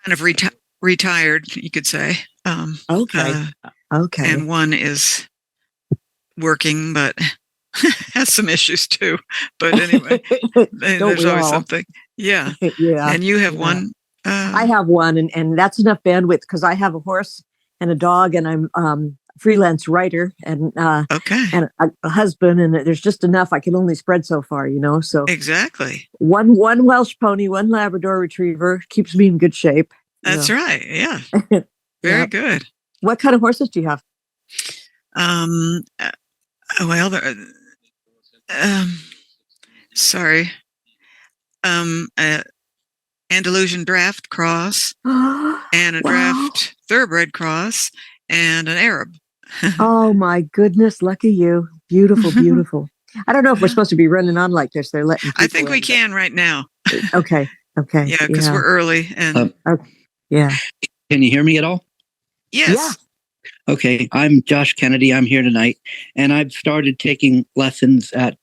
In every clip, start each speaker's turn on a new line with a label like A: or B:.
A: kind of retired, you could say.
B: Okay. Okay.
A: And one is working, but has some issues too. But anyway, there's always something. Yeah.
B: Yeah.
A: And you have one.
B: I have one, and that's enough bandwidth because I have a horse and a dog, and I'm a freelance writer and and a husband, and there's just enough. I can only spread so far, So
A: exactly.
B: One Welsh pony, one Labrador Retriever keeps me in good shape.
A: That's right. Yeah. Very good.
B: What kind of horses do you have?
A: Well, sorry. Andalusian draft cross and a draft thoroughbred cross and an Arab.
B: Oh my goodness, lucky you. Beautiful, beautiful. I don't know if we're supposed to be running on like this. They're letting
A: I think we can right now.
B: Okay.
A: Yeah, because we're early and
B: yeah.
C: Can you hear me at all?
A: Yes.
B: Yeah.
C: Okay, I'm Josh Kennedy. I'm here tonight, and I've started taking lessons at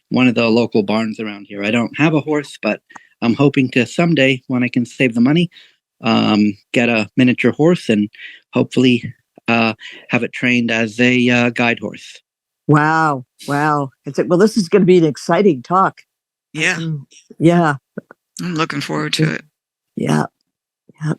C: one of the local barns around here. I don't have a horse, but I'm hoping to someday, when I can save the money, get a miniature horse and hopefully have it trained as a guide horse.
B: Wow. Well, this is going to be an exciting talk.
A: Yeah.
B: Yeah.
A: I'm looking forward to it.
B: Yeah. Yeah.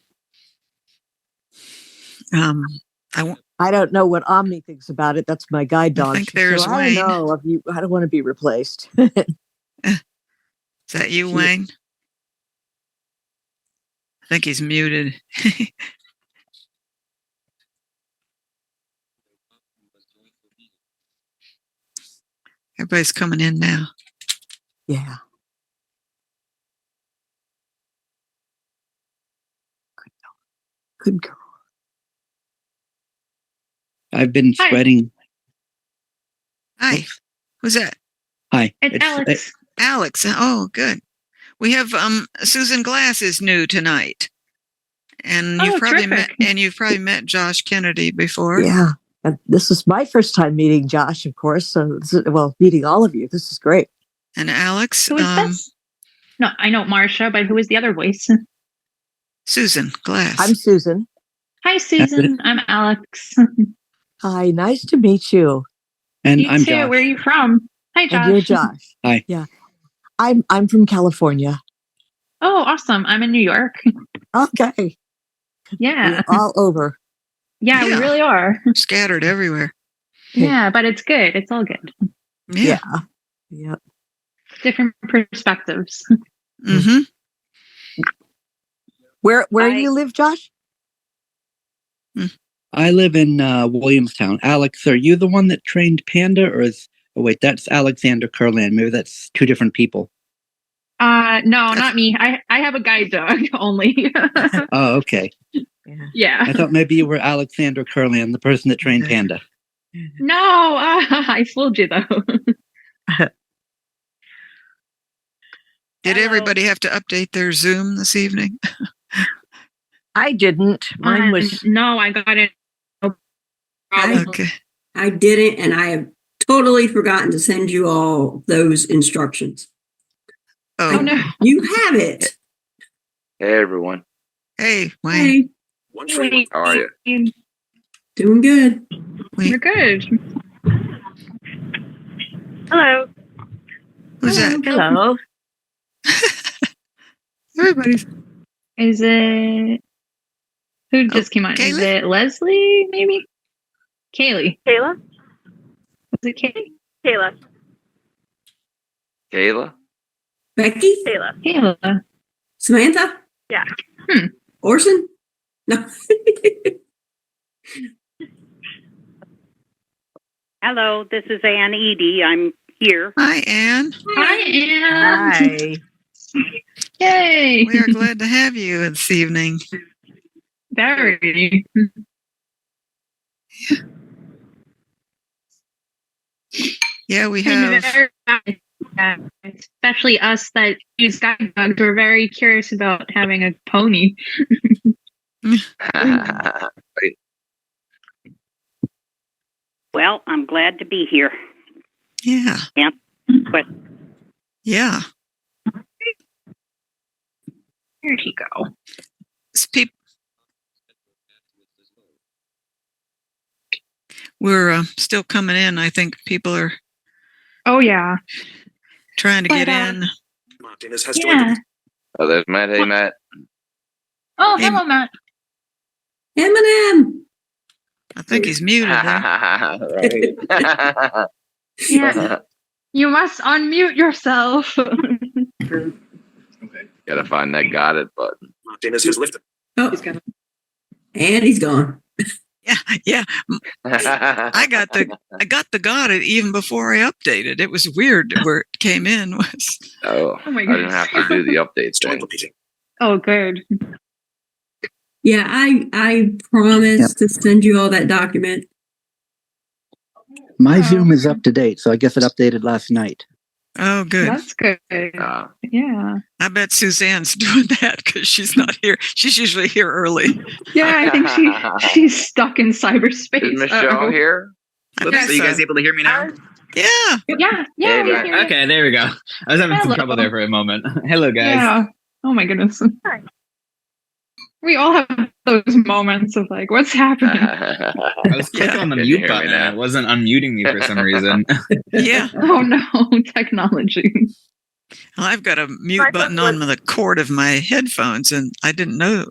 B: I don't know what Omni thinks about it. That's my guide dog.
A: I think there's Wayne.
B: I don't know. I don't want to be replaced.
A: Is that you, Wayne? I think he's muted. Everybody's coming in now.
B: Yeah. Good girl.
C: I've been spreading.
A: Hi. Who's that?
C: Hi.
D: It's Alex.
A: Alex. Oh, good. We have Susan Glass is new tonight. And you've probably met Josh Kennedy before.
B: Yeah. This is my first time meeting Josh, of course. So, meeting all of you. This is great.
A: And Alex.
D: Who is this? No, I know Marsha, but who is the other voice?
A: Susan Glass.
B: I'm Susan.
D: Hi, Susan. I'm Alex.
B: Hi, nice to meet you.
C: And
D: you
C: I'm
D: too.
C: Josh.
D: Where are you from? Hi, Josh.
B: And you're Josh.
C: Hi.
B: Yeah. I'm from California.
D: Oh, awesome. I'm in New York.
B: Okay.
D: Yeah.
B: We're all over.
D: Yeah, we really are.
A: Scattered everywhere.
D: Yeah, but it's good. It's all good.
B: Yeah. Yeah.
D: Different perspectives.
A: Mm-hmm.
B: Where do you live, Josh?
C: I live in Williamstown. Alex, are you the one that trained Panda, or that's Alexander Kurland. Maybe that's two different people.
D: No, not me. I have a guide dog only.
C: Oh, okay.
D: Yeah.
C: I thought maybe you were Alexander Kurland, the person that trained Panda.
D: No, I fooled you though.
A: Did everybody have to update their Zoom this evening?
B: I didn't. Mine was
D: no. I got it. No
A: problem. Okay.
E: I didn't, and I have totally forgotten to send you all those instructions.
A: Oh
D: no!
E: You have it.
F: Hey everyone.
A: Hey Wayne.
E: Hey.
F: How are you?
E: Doing good.
D: We're good.
G: Hello.
A: Who's that?
B: hello.
A: Everybody's.
D: Is it who just came on?
A: Kaylee?
D: Is it Leslie? Maybe Kaylee.
G: Kayla?
D: Is it Kaylee?
G: Kayla.
F: Kayla?
E: Becky?
G: Kayla.
D: Kayla.
E: Samantha?
G: Yeah.
E: Orson? No.
G: Hello, this is Ann Edie. I'm here.
A: Hi, Ann.
D: Hi, Ann.
B: Hi.
D: Yay.
A: We are glad to have you this evening.
D: Very.
A: Yeah, we have.
D: Especially us that use guide dogs. We're very curious about having a pony.
G: Well, I'm glad to be here.
A: Yeah.
G: Yeah. But
A: Yeah.
D: Where'd he go?
A: We're still coming in. I think people are.
D: Oh yeah.
A: Trying to get in.
D: Yeah.
F: Oh, there's Matt. Hey, Matt.
D: Oh, hello, Matt.
E: Eminem.
A: I think he's muted there.
D: Yeah. You must unmute yourself.
F: Gotta find that got it button.
E: Oh, and he's gone.
A: Yeah. I got it even before I updated. It was weird where it came in.
F: Oh my goodness. I didn't have to do the updates thing.
D: Oh, good.
E: Yeah, I promised to send you all that document.
C: My Zoom is up to date, so I guess it updated last night.
A: Oh, good.
D: That's good. Yeah.
A: I bet Suzanne's doing that because she's not here. She's usually here early.
D: Yeah, I think she's stuck in cyberspace.
F: Is Michelle here?
H: Are you guys able to hear me now?
A: Yeah.
D: Yeah.
H: Okay, there we go. I was having some trouble there for a moment. Hello, guys.
D: Yeah. Oh my goodness. We all have those moments of like, what's happening?
H: I was clicking on the mute button and it wasn't unmuting me for some reason.
A: Yeah.
D: Oh no, technology.
A: I've got a mute button on the cord of my headphones and I didn't know.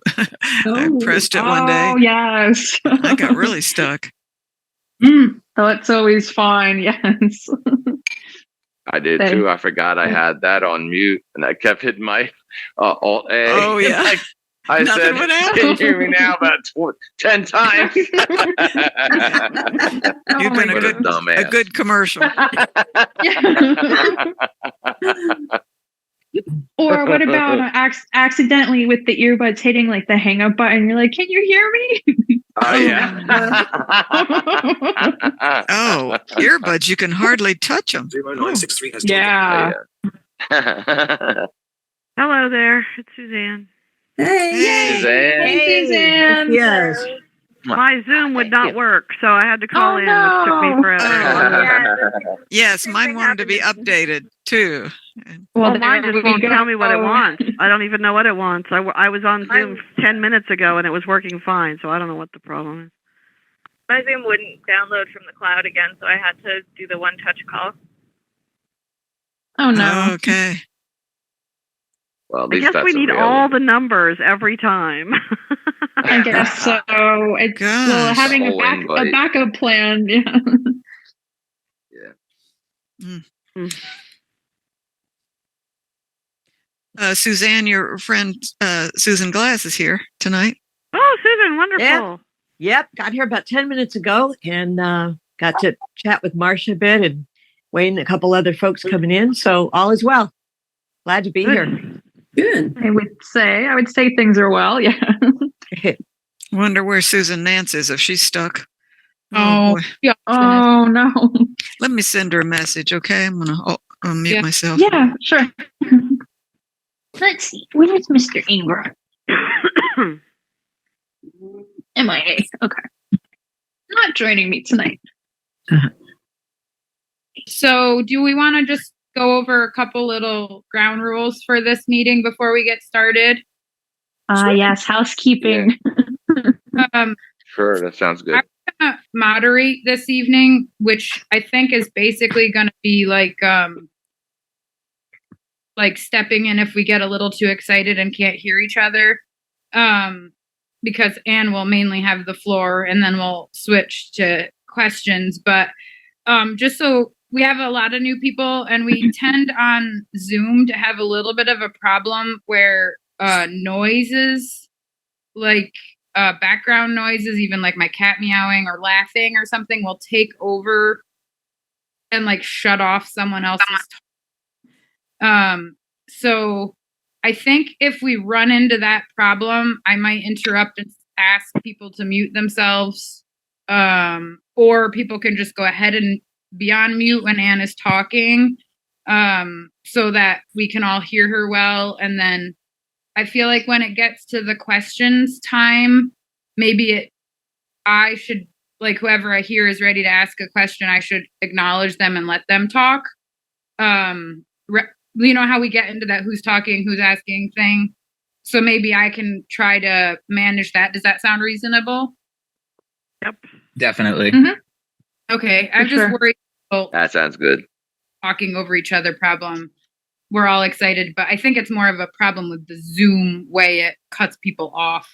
A: I pressed it one day.
D: Oh, yes.
A: I got really stuck.
D: That's always fine. Yes.
F: I did too. I forgot I had that on mute and I kept hitting my Alt A.
A: Oh, yeah.
F: I said, can you hear me now about 10 times? You've
A: been a good commercial.
D: Or what about accidentally with the earbuds hitting like the hang up button? You're like, can you hear me?
F: Oh, yeah.
A: Oh, earbuds, you can hardly touch them.
I: 0963 has
D: yeah.
J: Hello there. It's Suzanne.
E: Hey,
F: Suzanne.
D: Hey, Suzanne.
B: Yes.
J: My Zoom would not work, so I had to call in.
D: No.
J: It took me forever.
A: Yes, mine wanted to be updated too.
J: Well, mine just won't tell me what it wants. I don't even know what it wants. I was on Zoom 10 minutes ago and it was working fine, so I don't know what the problem is.
K: My Zoom wouldn't download from the cloud again, so I had to do the one-touch call.
D: Oh, no.
A: Okay.
F: Well,
J: I guess we need all the numbers every time.
D: I guess so. It's having a backup plan. Yeah.
A: Suzanne, your friend Susan Glass is here tonight.
J: Oh, Susan, wonderful.
B: Yep. Got here about 10 minutes ago and got to chat with Marcia a bit and Wayne, a couple other folks coming in. So all is well. Glad to be here.
E: Good.
D: I would say things are well. Yeah.
A: Wonder where Susan Nance is, if she's stuck.
D: Oh, yeah. Oh, no.
A: Let me send her a message, okay? I'm going to unmute myself.
D: Yeah, sure. Let's see. Where's Mr. Ingram? MIA. Okay. Not joining me tonight. So do we want to just go over a couple little ground rules for this meeting before we get started? Yes, housekeeping.
F: Sure, that sounds good.
D: I'm going to moderate this evening, which I think is basically going to be like stepping in if we get a little too excited and can't hear each other. Because Ann will mainly have the floor and then we'll switch to questions. But just so we have a lot of new people and we tend on Zoom to have a little bit of a problem where noises, like background noises, even like my cat meowing or laughing or something, will take over and like shut off someone else's talk. So I think if we run into that problem, I might interrupt and ask people to mute themselves, or people can just go ahead and be on mute when Ann is talking, so that we can all hear her well. And then I feel like when it gets to the questions time, I should, like, whoever I hear is ready to ask a question, I should acknowledge them and let them talk. You know how we get into that who's talking, who's asking thing? So maybe I can try to manage that. Does that sound reasonable?
J: Yep.
H: Definitely.
D: Mm-hmm. Okay. I'm just worried about
F: that sounds good.
D: Talking over each other problem. We're all excited, but I think it's more of a problem with the Zoom way it cuts people off.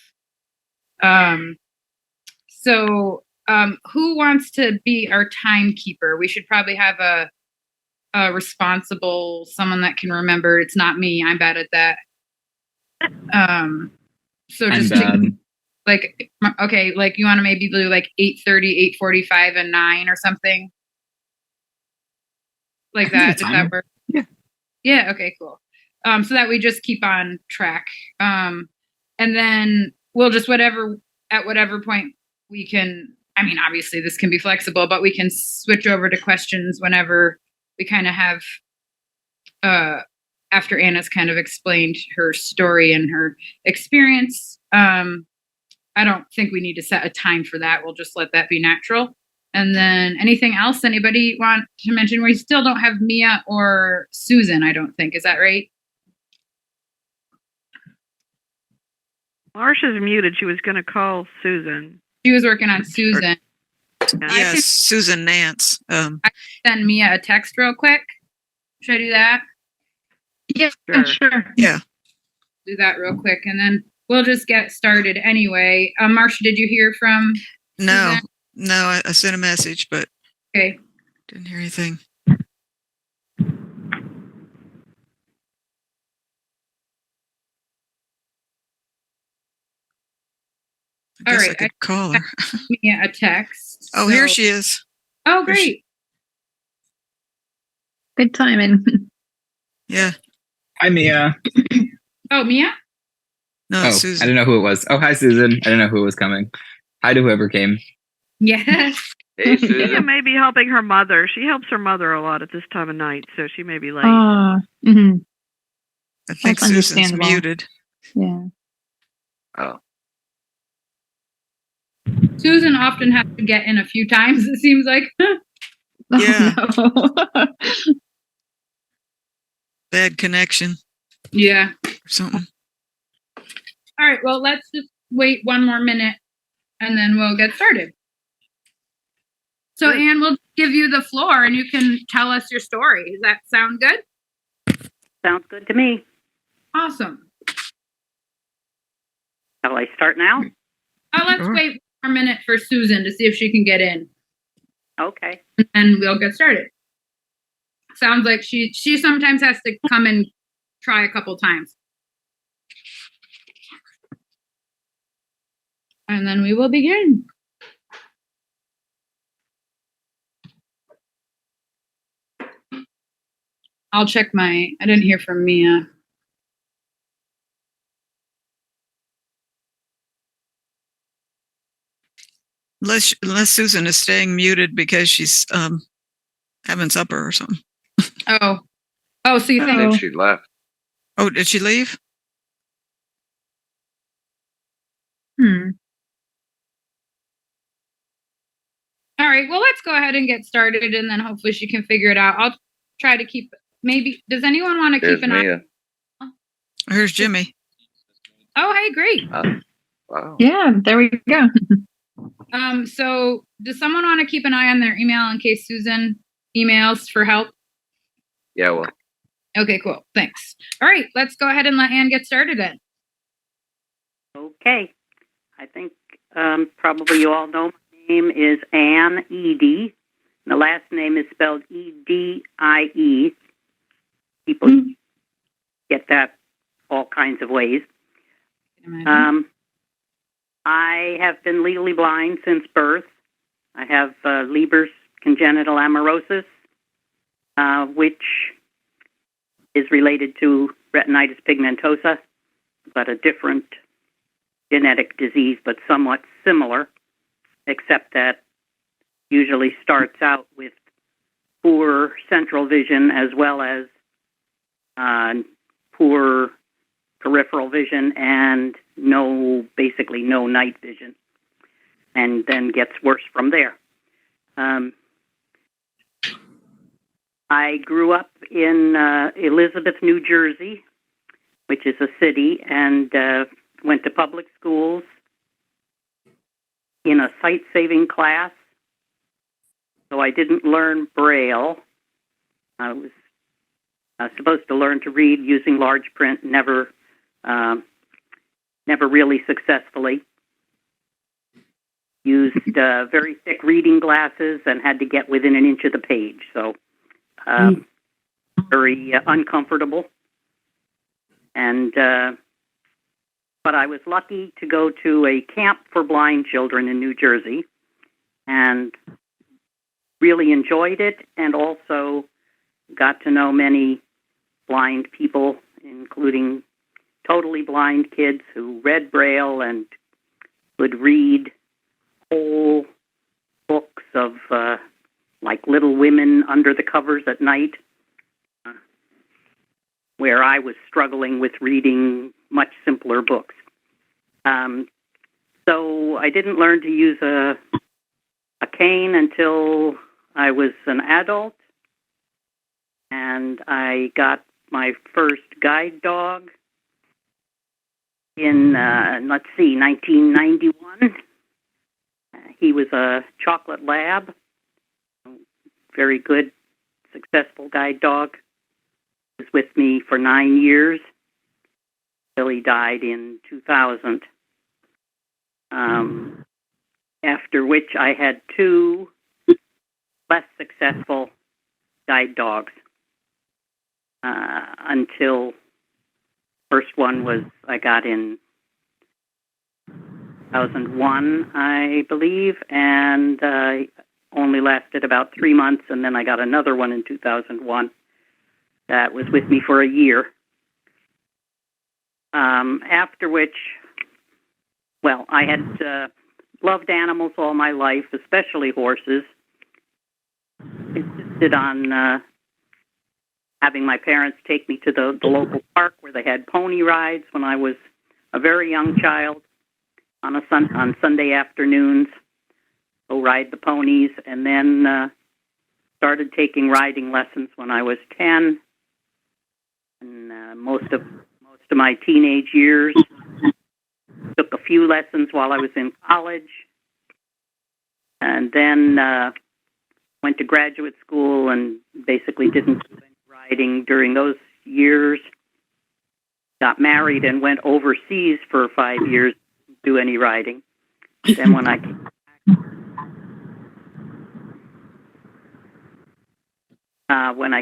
D: So who wants to be our timekeeper? We should probably have a responsible, someone that can remember. It's not me. I'm bad at that. So just like, okay, like you want to maybe do like 8:30, 8:45, and 9 or something like that. Does that work?
H: Yeah.
D: Yeah. Okay, cool. So that we just keep on track. And then we'll just at whatever point we can, I mean, obviously this can be flexible, but we can switch over to questions whenever we kind of have, after Anna's kind of explained her story and her experience. I don't think we need to set a time for that. We'll just let that be natural. And then anything else anybody want to mention? We still don't have Mia or Susan, I don't think. Is that right?
J: Marsha's muted. She was going to call Susan.
D: She was working on Susan.
A: Yes, Susan Nance.
D: I can send Mia a text real quick. Should I do that?
J: Yeah, sure.
A: Yeah.
D: Do that real quick, and then we'll just get started anyway. Marsha, did you hear from Susan?
A: No, I sent a message, but
D: okay,
A: didn't hear anything. I guess I could call her.
D: Mia a text.
A: Oh, here she is.
D: Oh, great.
I: Good timing.
A: Yeah.
H: Hi, Mia.
D: Oh, Mia?
A: No, Susan.
H: I don't know who it was. Oh, hi, Susan. I don't know who was coming. Hi to whoever came.
D: Yes.
F: Hey, Susan.
J: Mia may be helping her mother. She helps her mother a lot at this time of night, so she may be late.
I: Mm-hmm.
A: I think Susan's muted.
I: Yeah.
F: Oh.
D: Susan often has to get in a few times, it seems like.
A: Yeah.
I: Oh, no.
A: Bad connection.
D: Yeah.
A: Or something.
D: All right, well, let's just wait one more minute and then we'll get started. So, Ann, we'll give you the floor and you can tell us your story. Does that sound good?
G: Sounds good to me.
D: Awesome.
G: Shall I start now?
D: Let's wait 1 minute for Susan to see if she can get in.
G: Okay.
D: And we'll get started. Sounds like she sometimes has to come and try a couple times. And then we will begin. I'll check I didn't hear from Mia.
A: Unless Susan is staying muted because she's having supper or something.
D: Oh, so you
F: I
D: think
F: think she left.
A: Oh, did she leave?
D: All right, well, let's go ahead and get started and then hopefully she can figure it out. I'll try to keep, maybe, does anyone want to keep an eye?
A: Here's Jimmy.
D: Oh, hey, great.
F: Wow.
I: Yeah, there we go.
D: So does someone want to keep an eye on their email in case Susan emails for help?
F: Yeah, well.
D: Okay, cool. Thanks. All right, let's go ahead and let Ann get started then.
G: Okay. I think probably you all know my name is Ann Edie. The last name is spelled E-D-I-E. People get that all kinds of ways. I have been legally blind since birth. I have Leber's congenital amaurosis, which is related to retinitis pigmentosa, but a different genetic disease, but somewhat similar, except that usually starts out with poor central vision as well as poor peripheral vision and basically no night vision, and then gets worse from there. I grew up in Elizabeth, New Jersey, which is a city, and went to public schools in a sight-saving class. So I didn't learn Braille. I was supposed to learn to read using large print, never really successfully. Used very thick reading glasses and had to get within an inch of the page. So very uncomfortable. And but I was lucky to go to a camp for blind children in New Jersey and really enjoyed it, and also got to know many blind people, including totally blind kids who read Braille and would read whole books of like Little Women under the covers at night, where I was struggling with reading much simpler books. So I didn't learn to use a cane until I was an adult, and I got my first guide dog in, 1991. He was a chocolate lab, very good, successful guide dog. He was with me for 9 years till he died in 2000. After which I had 2 less successful guide dogs until first one was I got in 2001, I believe, and only lasted about 3 months, and then I got another one in 2001 that was with me for a year. After which, well, I had loved animals all my life, especially horses. Insisted on having my parents take me to the local park where they had pony rides when I was a very young child on Sunday afternoons. Go ride the ponies, and then started taking riding lessons when I was 10. And most of my teenage years, took a few lessons while I was in college, and then went to graduate school and basically didn't do any riding during those years. Got married and went overseas for 5 years, didn't do any riding. Then when I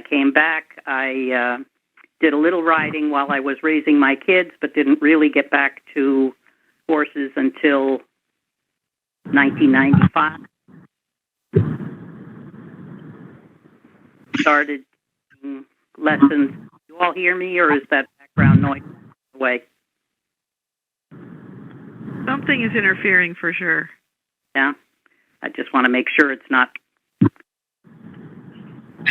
G: came back, I did a little riding while I was raising my kids, but didn't really get back to horses until 1995. Started lessons. You all hear me, or is that background noise away?
J: Something is interfering for sure.
G: Yeah. I just want to make sure it's not.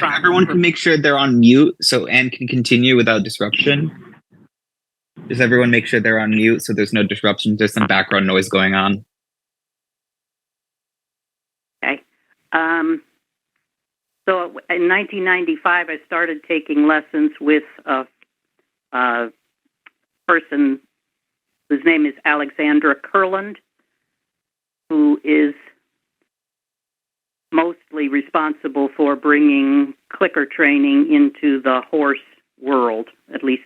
H: Everyone can make sure they're on mute so Ann can continue without disruption. Just everyone make sure they're on mute so there's no disruption. There's some background noise going on.
G: Okay. So in 1995, I started taking lessons with a person whose name is Alexandra Kurland, who is mostly responsible for bringing clicker training into the horse world, at least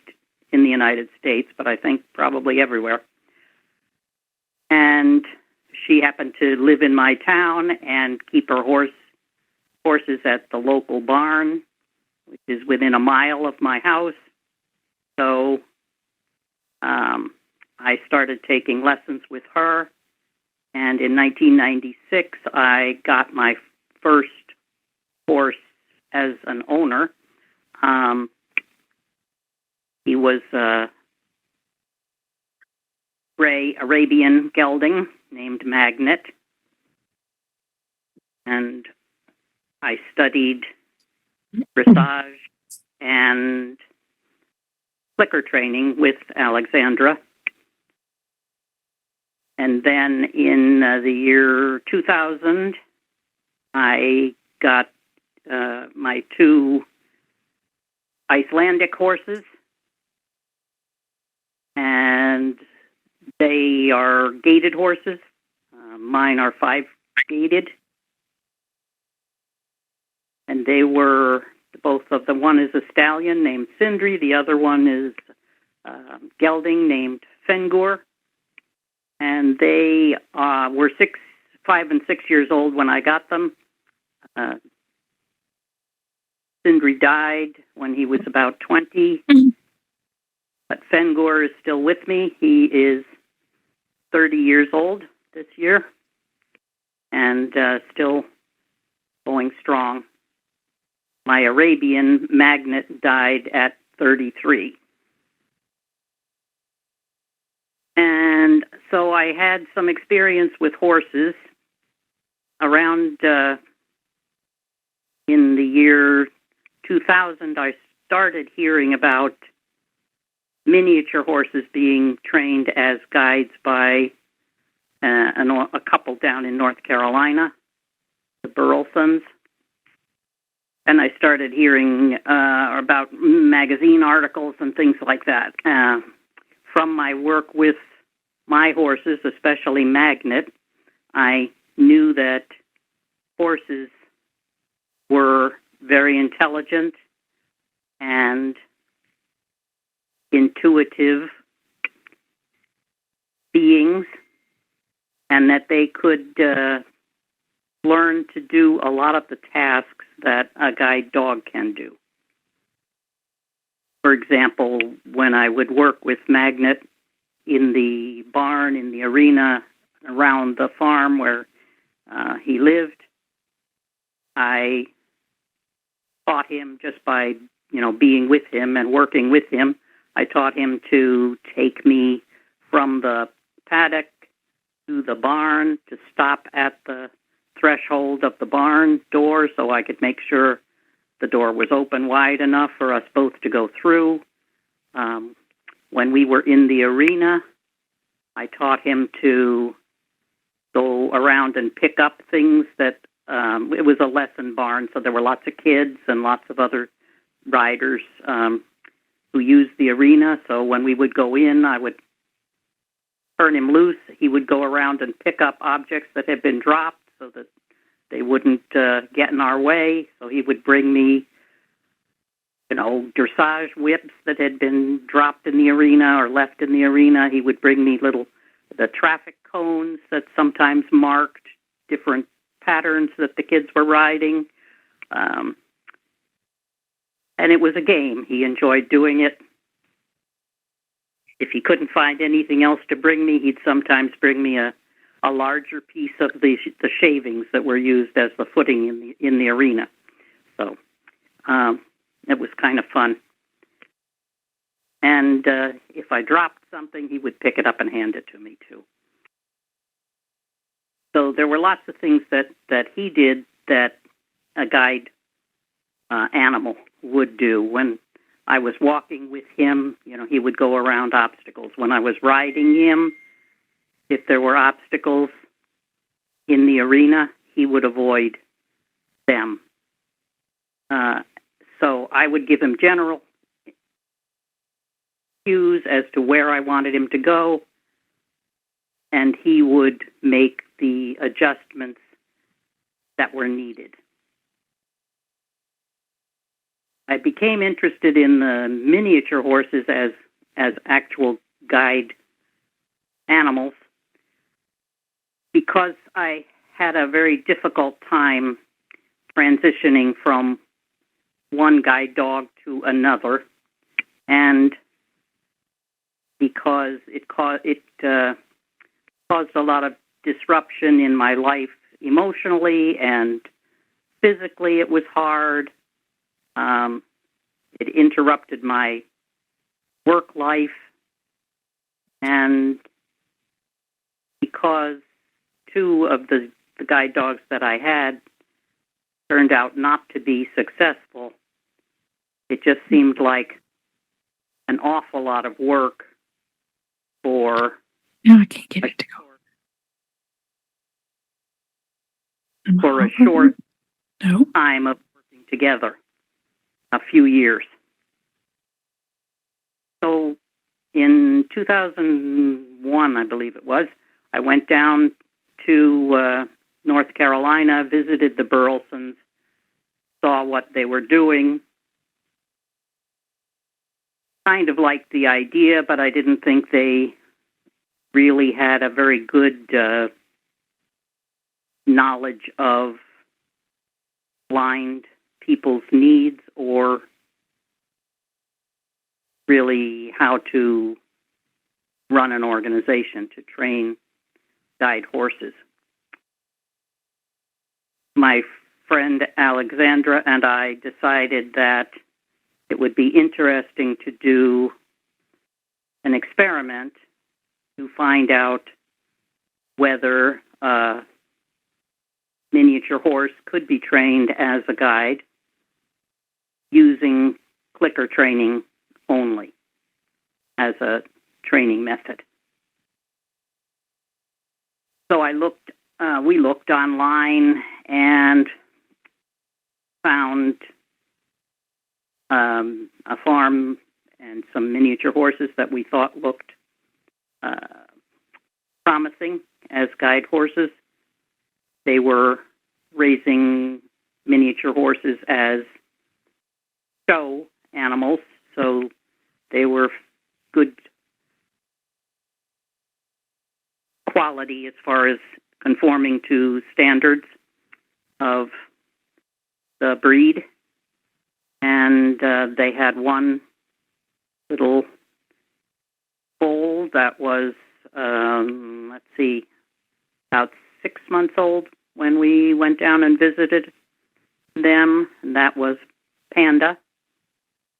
G: in the United States, but I think probably everywhere. And she happened to live in my town and keep her horses at the local barn, which is within a mile of my house. So I started taking lessons with her, and in 1996 I got my first horse as an owner. He was a gray Arabian gelding named Magnet, and I studied dressage and clicker training with Alexandra. And then in the year 2000, I got my 2 Icelandic horses, and they are gaited horses. Mine are 5 gaited. And they were, both of them, one is a stallion named Sindri, the other one is gelding named Fengor. And they were 5 and 6 years old when I got them. Sindri died when he was about 20. But Fengor is still with me. He is 30 years old this year and still going strong. My Arabian Magnet died at 33. And so I had some experience with horses around in the year 2000. I started hearing about miniature horses being trained as guides by a couple down in North Carolina, the Burlesons. And I started hearing about magazine articles and things like that. From my work with my horses, especially Magnet, I knew that horses were very intelligent and intuitive beings, and that they could learn to do a lot of the tasks that a guide dog can do. For example, when I would work with Magnet in the barn, in the arena, around the farm where he lived, I taught him just by, being with him and working with him. I taught him to take me from the paddock to the barn, to stop at the threshold of the barn door so I could make sure the door was open wide enough for us both to go through. When we were in the arena, I taught him to go around and pick up things that, it was a lesson barn, so there were lots of kids and lots of other riders who used the arena. So when we would go in, I would turn him loose. He would go around and pick up objects that had been dropped so that they wouldn't get in our way. So he would bring me, dressage whips that had been dropped in the arena or left in the arena. He would bring me the traffic cones that sometimes marked different patterns that the kids were riding. And it was a game. He enjoyed doing it. If he couldn't find anything else to bring me, he'd sometimes bring me a larger piece of the shavings that were used as the footing in the arena. So it was kind of fun. And if I dropped something, he would pick it up and hand it to me too. So there were lots of things that he did that a guide animal would do. When I was walking with him, he would go around obstacles. When I was riding him, if there were obstacles in the arena, he would avoid them. So I would give him general cues as to where I wanted him to go, and he would make the adjustments that were needed. I became interested in the miniature horses as actual guide animals because I had a very difficult time transitioning from one guide dog to another, and because it caused a lot of disruption in my life emotionally and physically. It was hard. It interrupted my work life, and because two of the guide dogs that I had turned out not to be successful, it just seemed like an awful lot of work for
I: I can't get it to go.
G: For a short time of working together, a few years. So in 2001, I believe it was, I went down to North Carolina, visited the Burlesons, saw what they were doing, kind of liked the idea, but I didn't think they really had a very good knowledge of blind people's needs or really how to run an organization to train guide horses. My friend Alexandra and I decided that it would be interesting to do an experiment to find out whether a miniature horse could be trained as a guide using clicker training only as a training method. So we looked online and found a farm and some miniature horses that we thought looked promising as guide horses. They were raising miniature horses as show animals, so they were good quality as far as conforming to standards of the breed. And they had one little foal that was, about 6 months old when we went down and visited them. And that was Panda.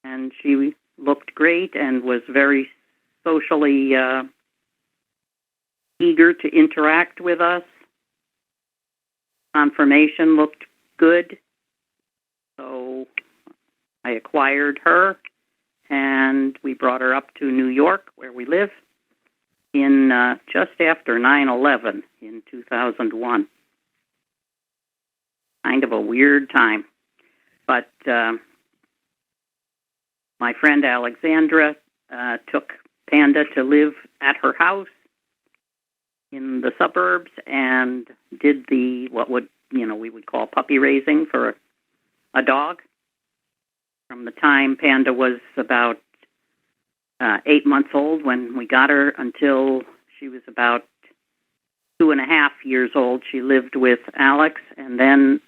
G: And she looked great and was very socially eager to interact with us. Conformation looked good. So I acquired her, and we brought her up to New York, where we live, in just after 9/11 in 2001. Kind of a weird time. But my friend Alexandra took Panda to live at her house in the suburbs and did what we would call puppy raising for a dog. From the time Panda was about 8 months old when we got her until she was about 2.5 years old, she lived with Alex, and then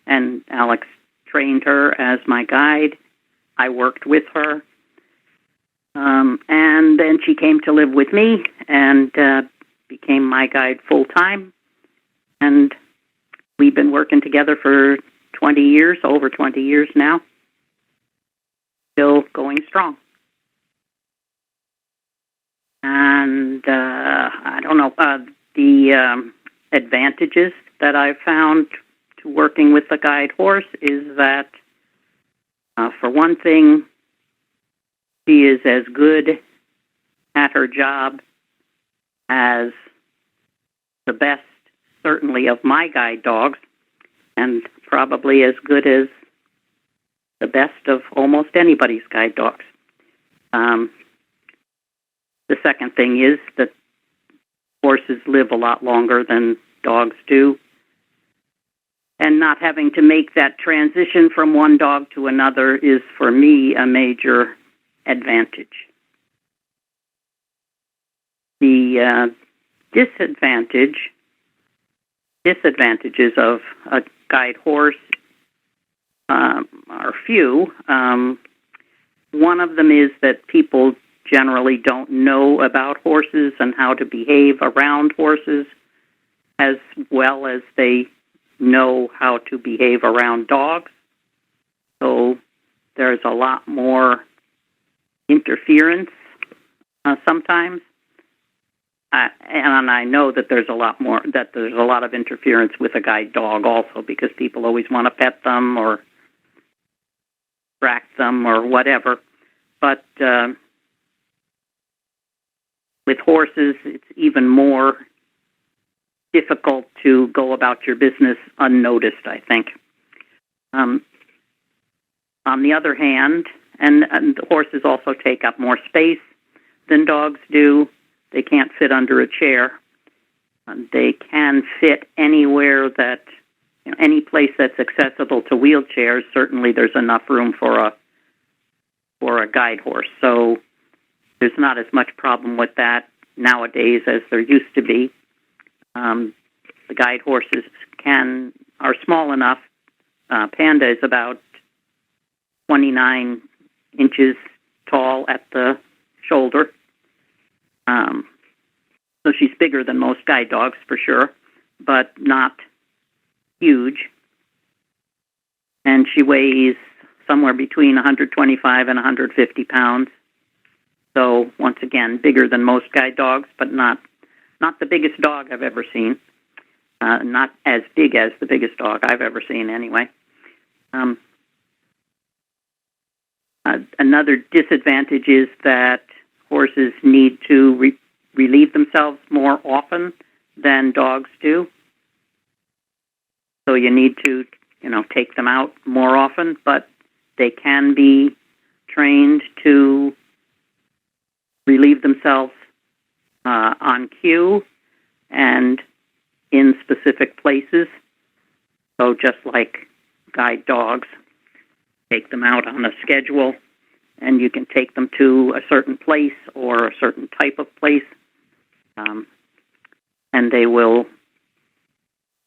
G: and Alex trained her as my guide. I worked with her, and then she came to live with me and became my guide full time. And we've been working together for 20 years, over 20 years now. Still going strong. And I don't know, the advantages that I've found to working with a guide horse is that, for one thing, she is as good at her job as the best, certainly, of my guide dogs, and probably as good as the best of almost anybody's guide dogs. The second thing is that horses live a lot longer than dogs do. And not having to make that transition from one dog to another is, for me, a major advantage. The disadvantages of a guide horse are few. One of them is that people generally don't know about horses and how to behave around horses as well as they know how to behave around dogs. So there's a lot more interference sometimes. And I know that there's a lot of interference with a guide dog also, because people always want to pet them or distract them or whatever. But with horses, it's even more difficult to go about your business unnoticed, I think. On the other hand, and the horses also take up more space, than dogs do. They can't fit under a chair. They can fit anywhere that, any place that's accessible to wheelchairs. Certainly, there's enough room for a guide horse. So there's not as much problem with that nowadays as there used to be. The guide horses are small enough. Panda is about 29 inches tall at the shoulder. So she's bigger than most guide dogs for sure, but not huge. And she weighs somewhere between 125 and 150 pounds. So once again, bigger than most guide dogs, but not the biggest dog I've ever seen. Not as big as the biggest dog I've ever seen anyway. Another disadvantage is that horses need to relieve themselves more often than dogs do. So you need to, take them out more often, but they can be trained to relieve themselves on cue and in specific places. So just like guide dogs, take them out on a schedule, and you can take them to a certain place or a certain type of place, and they will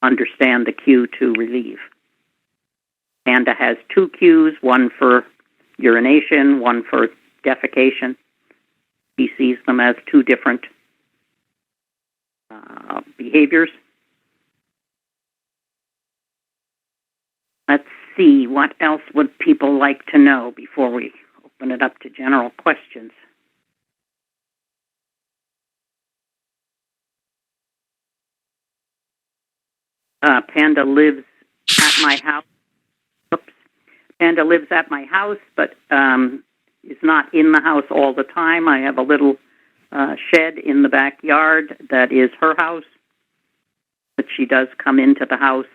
G: understand the cue to relieve. Panda has 2 cues, one for urination, one for defecation. He sees them as 2 different behaviors. Let's see, what else would people like to know before we open it up to general questions? Panda lives at my house. Panda lives at my house, but is not in the house all the time. I have a little shed in the backyard that is her house, but she does come into the house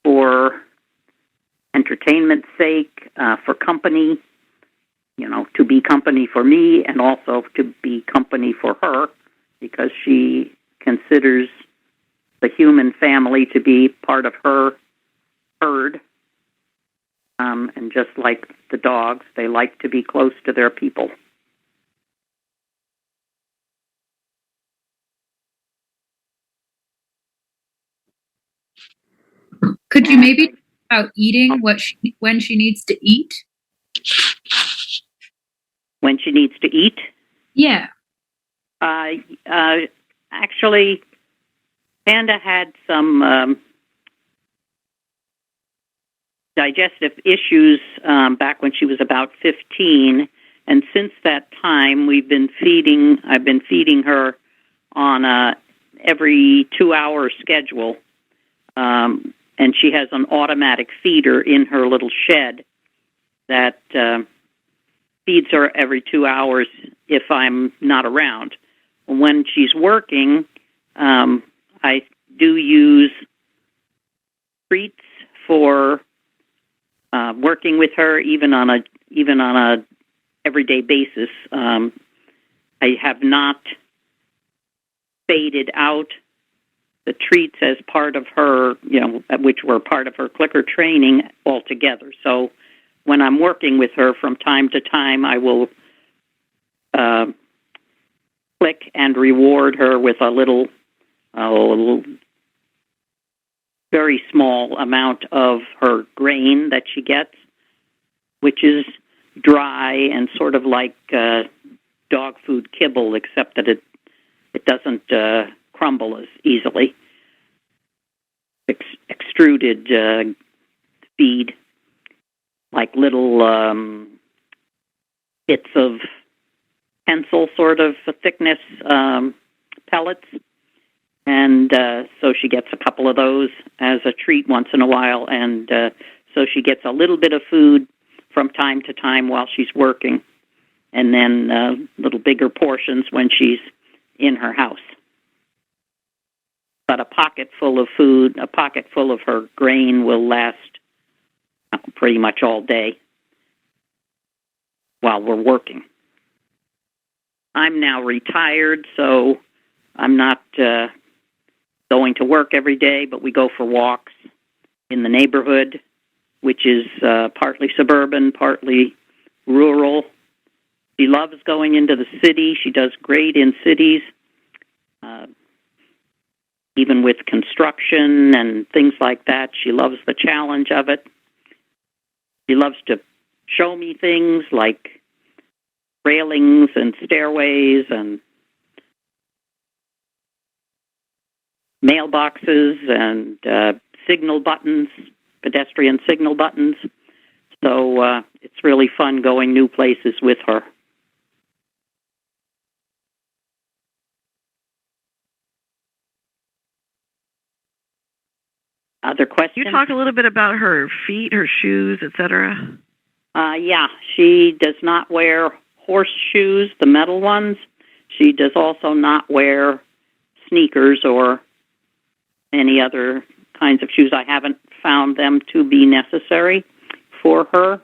G: for entertainment's sake, for company, to be company for me and also to be company for her, because she considers the human family to be part of her herd. And just like the dogs, they like to be close to their people.
D: Could you maybe talk about eating, when she needs to eat?
G: When she needs to eat?
D: Yeah.
G: Actually, Panda had some digestive issues back when she was about 15, and since that time I've been feeding her on a every 2-hour schedule, and she has an automatic feeder in her little shed that feeds her every 2 hours if I'm not around. When she's working, I do use treats for working with her, even on a everyday basis. I have not faded out the treats as part of her, which were part of her clicker training altogether. So when I'm working with her from time to time, I will click and reward her with a little very small amount of her grain that she gets, which is dry and sort of like dog food kibble, except that it doesn't crumble as easily. Extruded feed, like little bits of pencil sort of thickness pellets. And so she gets a couple of those as a treat once in a while. And so she gets a little bit of food from time to time while she's working, and then little bigger portions when she's in her house. But a pocket full of food, a pocket full of her grain will last pretty much all day while we're working. I'm now retired, so I'm not going to work every day, but we go for walks in the neighborhood, which is partly suburban, partly rural. She loves going into the city. She does great in cities, even with construction and things like that. She loves the challenge of it. She loves to show me things like railings and stairways and mailboxes and signal buttons, pedestrian signal buttons. So it's really fun going new places with her. Other questions?
J: You talk a little bit about her feet, her shoes, etc.
G: Yeah, she does not wear horseshoes, the metal ones. She does also not wear sneakers or any other kinds of shoes. I haven't found them to be necessary for her.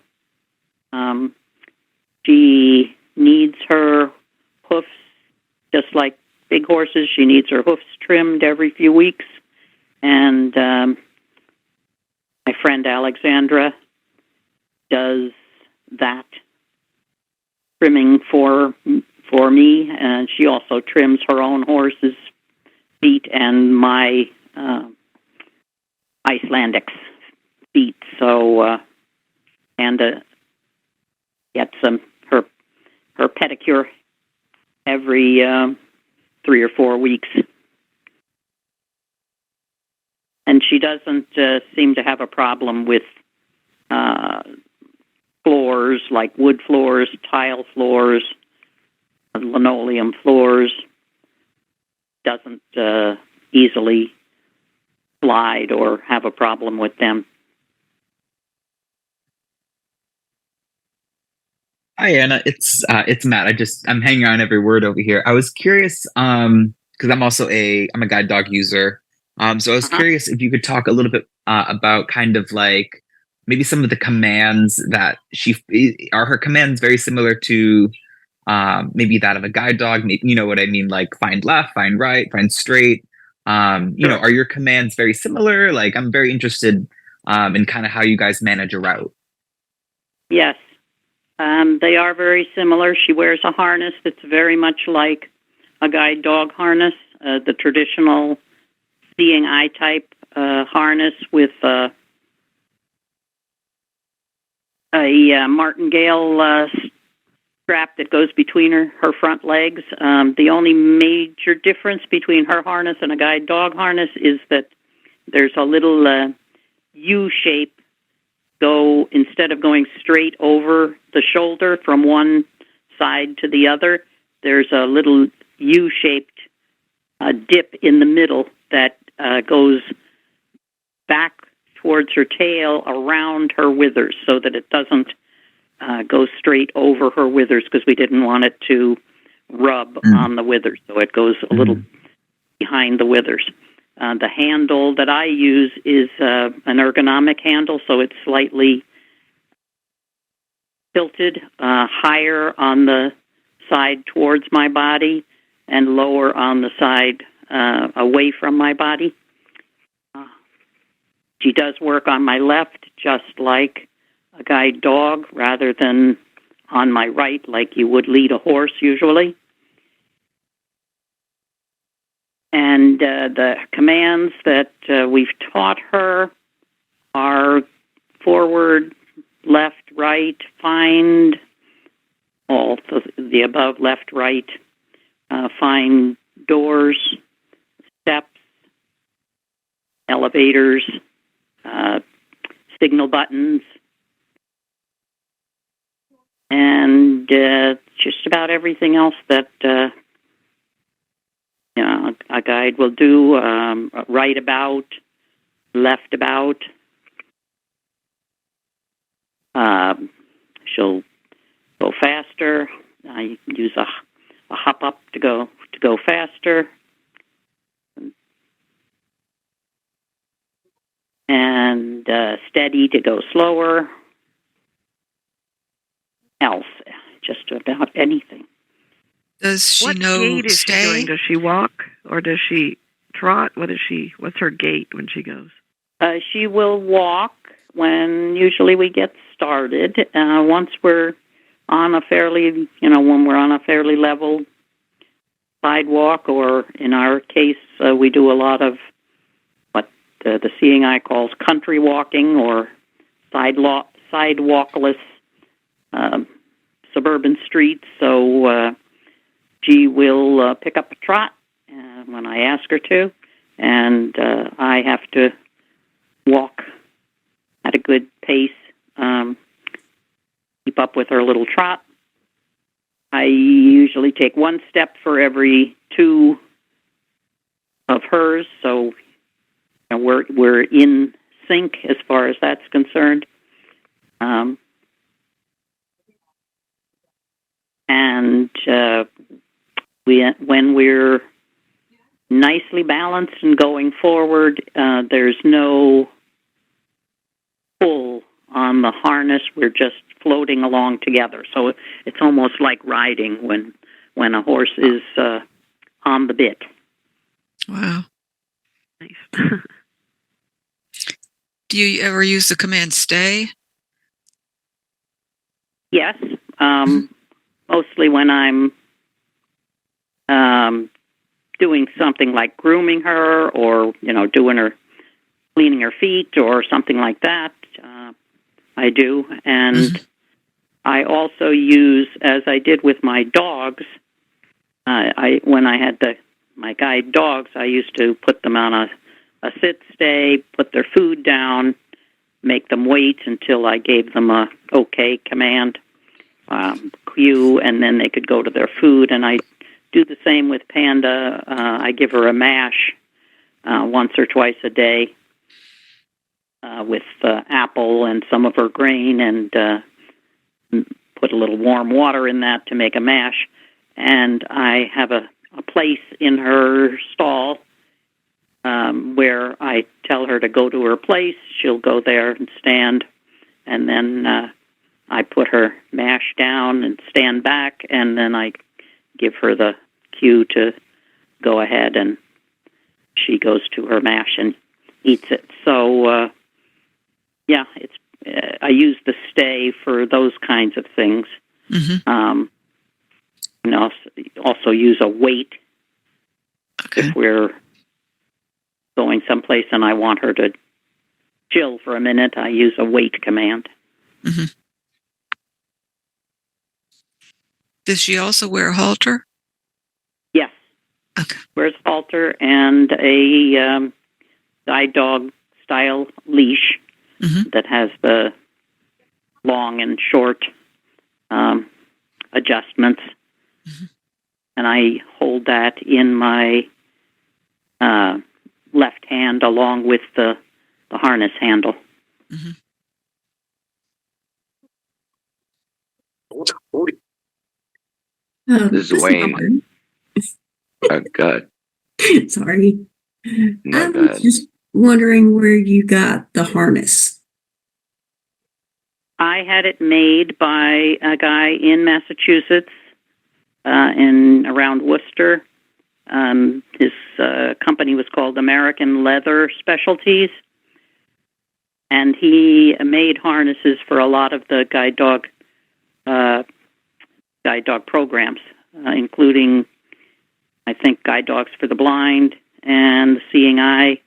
G: She needs her hoofs, just like big horses. She needs her hoofs trimmed every few weeks. And my friend Alexandra does that trimming for me, and she also trims her own horse's feet and my Icelandic's feet. So Panda gets her pedicure every 3 or 4 weeks. And she doesn't seem to have a problem with floors, like wood floors, tile floors, linoleum floors. Doesn't easily slide or have a problem with them.
H: Hi Anna, it's Matt. I'm hanging on every word over here. I was curious because I'm a guide dog user. So I was curious if you could talk a little bit about kind of like maybe some of the commands that are her commands very similar to maybe that of a guide dog. You know what I mean, like find left, find right, find straight. You know, are your commands very similar? Like I'm very interested in kind of how you guys manage a route.
G: Yes. They are very similar. She wears a harness that's very much like a guide dog harness, the traditional seeing eye type harness with a martingale strap that goes between her front legs. The only major difference between her harness and a guide dog harness is that there's a little U-shape. Instead of going straight over the shoulder from one side to the other, there's a little U-shaped dip in the middle that goes back towards her tail around her withers so that it doesn't go straight over her withers, because we didn't want it to rub on the withers. So it goes a little behind the withers. The handle that I use is an ergonomic handle, so it's slightly tilted, higher on the side towards my body and lower on the side away from my body. She does work on my left just like a guide dog, rather than on my right like you would lead a horse usually. And the commands that we've taught her are forward, left, right, find, all the above, left, right, find doors, steps, elevators, signal buttons, and just about everything else that a guide will do. Right about, left about. She'll go faster. I use a hop up to go faster, and steady to go slower. Else, just about anything.
A: Does she
J: what
A: know
J: gait is
A: stay?
J: she doing? Does she walk or does she trot? What's her gait when she goes?
G: She will walk when usually we get started. Once we're on a fairly, when we're on a fairly level sidewalk, or in our case, we do a lot of what the Seeing Eye calls country walking, or sidewalkless suburban streets. So she will pick up a trot when I ask her to, and I have to walk at a good pace, keep up with her little trot. I usually take one step for every two of hers, so we're in sync as far as that's concerned. And when we're nicely balanced and going forward, there's no pull on the harness. We're just floating along together. So it's almost like riding when a horse is on the bit.
A: Wow.
J: Nice.
A: Do you ever use the command stay?
G: Yes. Mostly when I'm doing something like grooming her, or cleaning her feet or something like that. I do, and I also use, as I did with my dogs. When I had my guide dogs, I used to put them on a sit stay, put their food down, make them wait until I gave them a okay command, cue, and then they could go to their food. And I do the same with Panda. I give her a mash once or twice a day with apple and some of her grain, and put a little warm water in that to make a mash. And I have a place in her stall where I tell her to go to her place. She'll go there and stand, and then I put her mash down and stand back, and then I give her the cue to go ahead, and she goes to her mash and eats it. So, I use the stay for those kinds of things. Also use a wait if we're going someplace and I want her to chill for a minute. I use a wait command.
A: Does she also wear a halter?
G: Yes.
A: Okay.
G: Wears a halter and a guide dog style leash that has the long and short adjustments. And I hold that in my left hand along with the harness handle.
F: This is Wayne. Good.
E: Sorry.
F: No,
E: I was just wondering where you got the harness.
G: I had it made by a guy in Massachusetts, in around Worcester. His company was called American Leather Specialties, and he made harnesses for a lot of the guide dog programs, including, I think, Guide Dogs for the Blind and the Seeing Eye,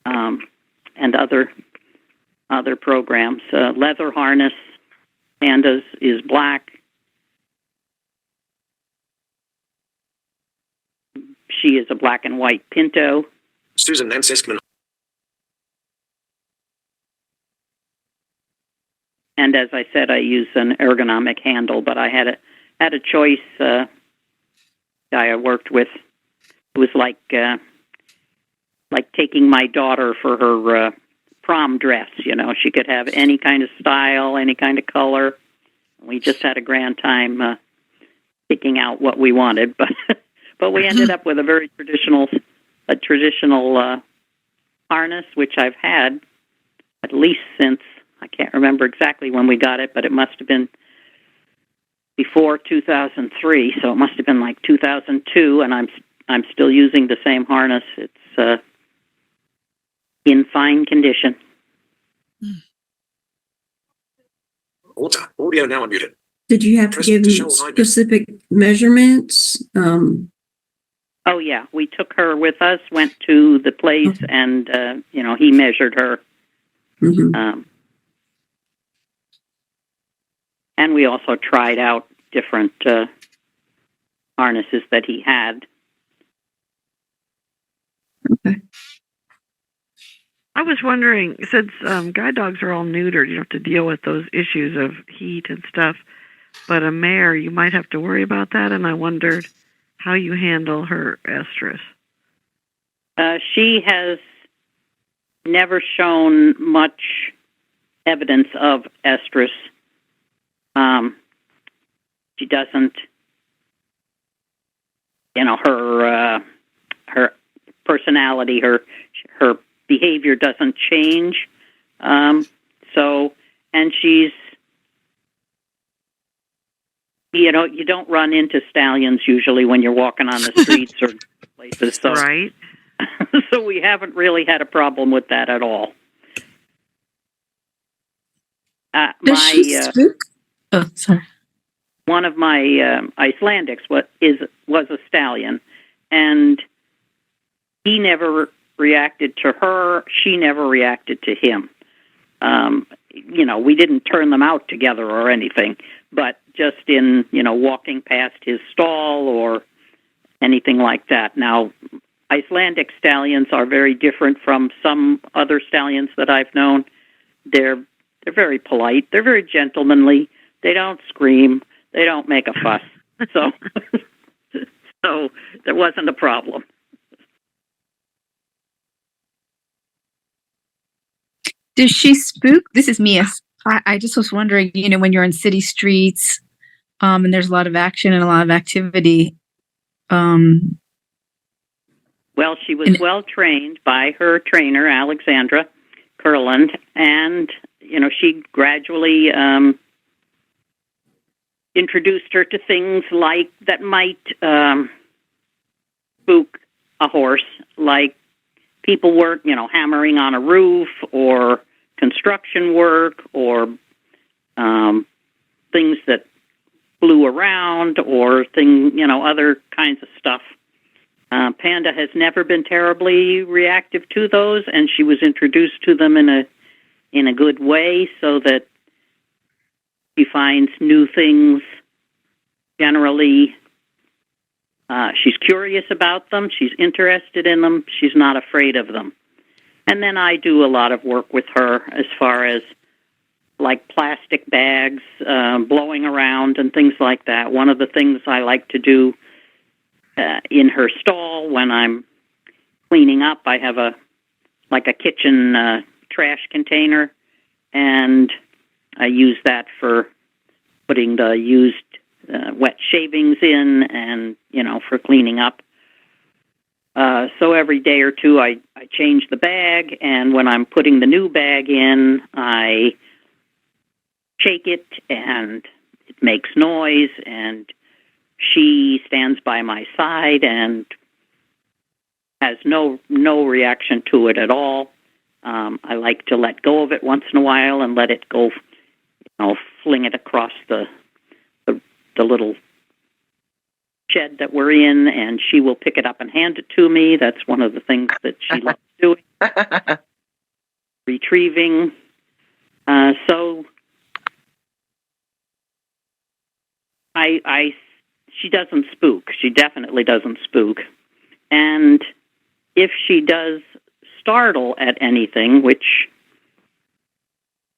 G: and other programs. Leather harness, Panda's is black. She is a black and white Pinto.
L: Susan Nansiskman.
G: And as I said, I use an ergonomic handle, but I had a choice. Guy I worked with, it was like taking my daughter for her prom dress. She could have any kind of style, any kind of color. We just had a grand time picking out what we wanted, but we ended up with a very traditional harness, which I've had at least since, I can't remember exactly when we got it, but it must have been before 2003, so it must have been like 2002, and I'm still using the same harness. It's in fine condition.
L: Audio now unmuted.
E: Did you have to give him specific measurements?
G: Oh yeah, we took her with us, went to the place, and he measured her.
E: Mm-hmm.
G: And we also tried out different harnesses that he had.
J: Okay. I was wondering, since guide dogs are all neutered, you don't have to deal with those issues of heat and stuff. But a mare, you might have to worry about that. And I wondered how you handle her estrus.
G: She has never shown much evidence of estrus. She doesn't, her personality, her behavior doesn't change. And she's, you don't run into stallions usually when you're walking on the streets or places. So,
J: right.
G: So we haven't really had a problem with that at all.
I: Does she spook? Oh, sorry.
G: One of my Icelandics was a stallion, and he never reacted to her. She never reacted to him. We didn't turn them out together or anything, but just in, walking past his stall or anything like that. Now, Icelandic stallions are very different from some other stallions that I've known. They're very polite. They're very gentlemanly. They don't scream. They don't make a fuss. So there wasn't a problem.
I: Does she spook? This is Mia. I just was wondering, when you're in city streets, and there's a lot of action and a lot of activity.
G: Well, she was well trained by her trainer, Alexandra Kurland, and she gradually introduced her to things like that might spook a horse, like people were, hammering on a roof or construction work or things that flew around or other kinds of stuff. Panda has never been terribly reactive to those, and she was introduced to them in a good way, so that she finds new things. Generally, she's curious about them. She's interested in them. She's not afraid of them. And then I do a lot of work with her as far as like plastic bags blowing around and things like that. One of the things I like to do in her stall when I'm cleaning up, I have a kitchen trash container, and I use that for putting the used wet shavings in and, for cleaning up. So every day or two I change the bag, and when I'm putting the new bag in, I shake it and it makes noise, and she stands by my side and has no reaction to it at all. I like to let go of it once in a while and let it go, fling it across the little shed that we're in, and she will pick it up and hand it to me. That's one of the things that she loves doing. Retrieving. So she doesn't spook. She definitely doesn't spook. And if she does startle at anything, which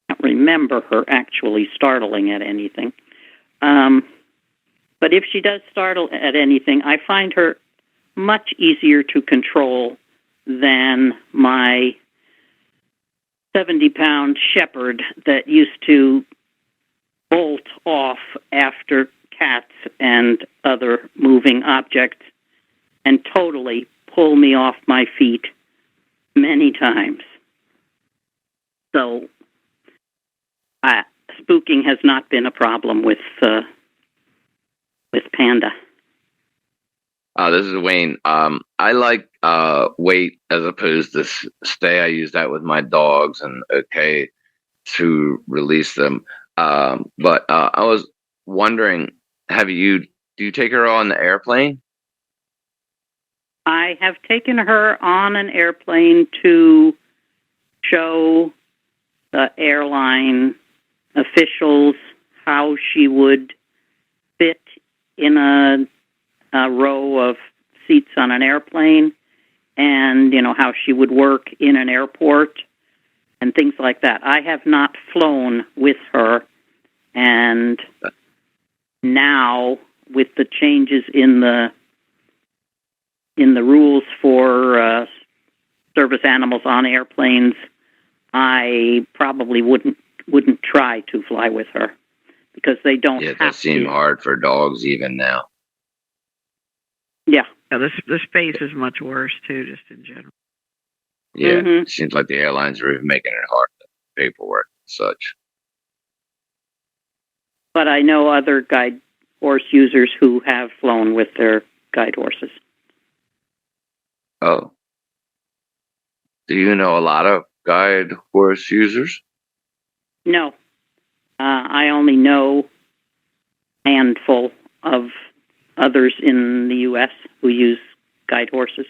G: I don't remember her actually startling at anything, but if she does startle at anything, I find her much easier to control than my 70-pound shepherd that used to bolt off after cats and other moving objects and totally pull me off my feet many times. So spooking has not been a problem with with Panda.
F: This is Wayne. I like wait as opposed to stay. I use that with my dogs and okay to release them. But I was wondering, do you take her on the airplane?
G: I have taken her on an airplane to show the airline officials how she would fit in a row of seats on an airplane, and how she would work in an airport and things like that. I have not flown with her, and now with the changes in the rules for service animals on airplanes, I probably wouldn't try to fly with her because they don't have to.
F: Yeah, that seems hard for dogs even now.
G: Yeah.
J: The space is much worse too, just in general.
F: Yeah, It seems like the airlines are even making it hard, paperwork and such.
G: But I know other guide horse users who have flown with their guide horses.
F: Oh. Do you know a lot of guide horse users?
G: No. I only know a handful of others in the U.S. who use guide horses.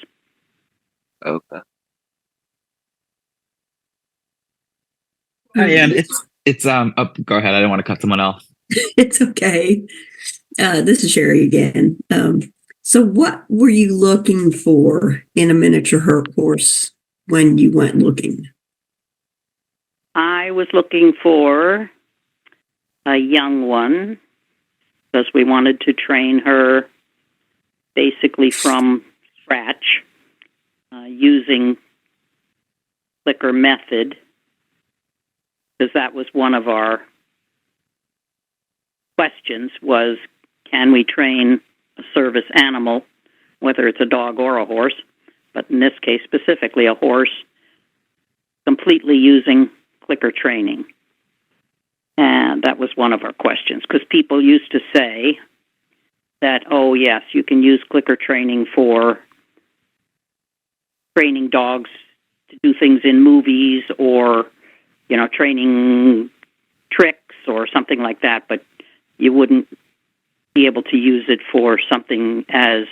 F: Okay.
H: Hi, Ann. It's oh, go ahead. I don't want to cut someone off.
E: It's okay. This is Sherry again. So what were you looking for in a miniature horse when you went looking?
G: I was looking for a young one because we wanted to train her basically from scratch using clicker method, because that was one of our questions was, can we train a service animal, whether it's a dog or a horse, but in this case specifically a horse, completely using clicker training? And that was one of our questions, because people used to say that, oh yes, you can use clicker training for training dogs to do things in movies or, training tricks or something like that, but you wouldn't be able to use it for something as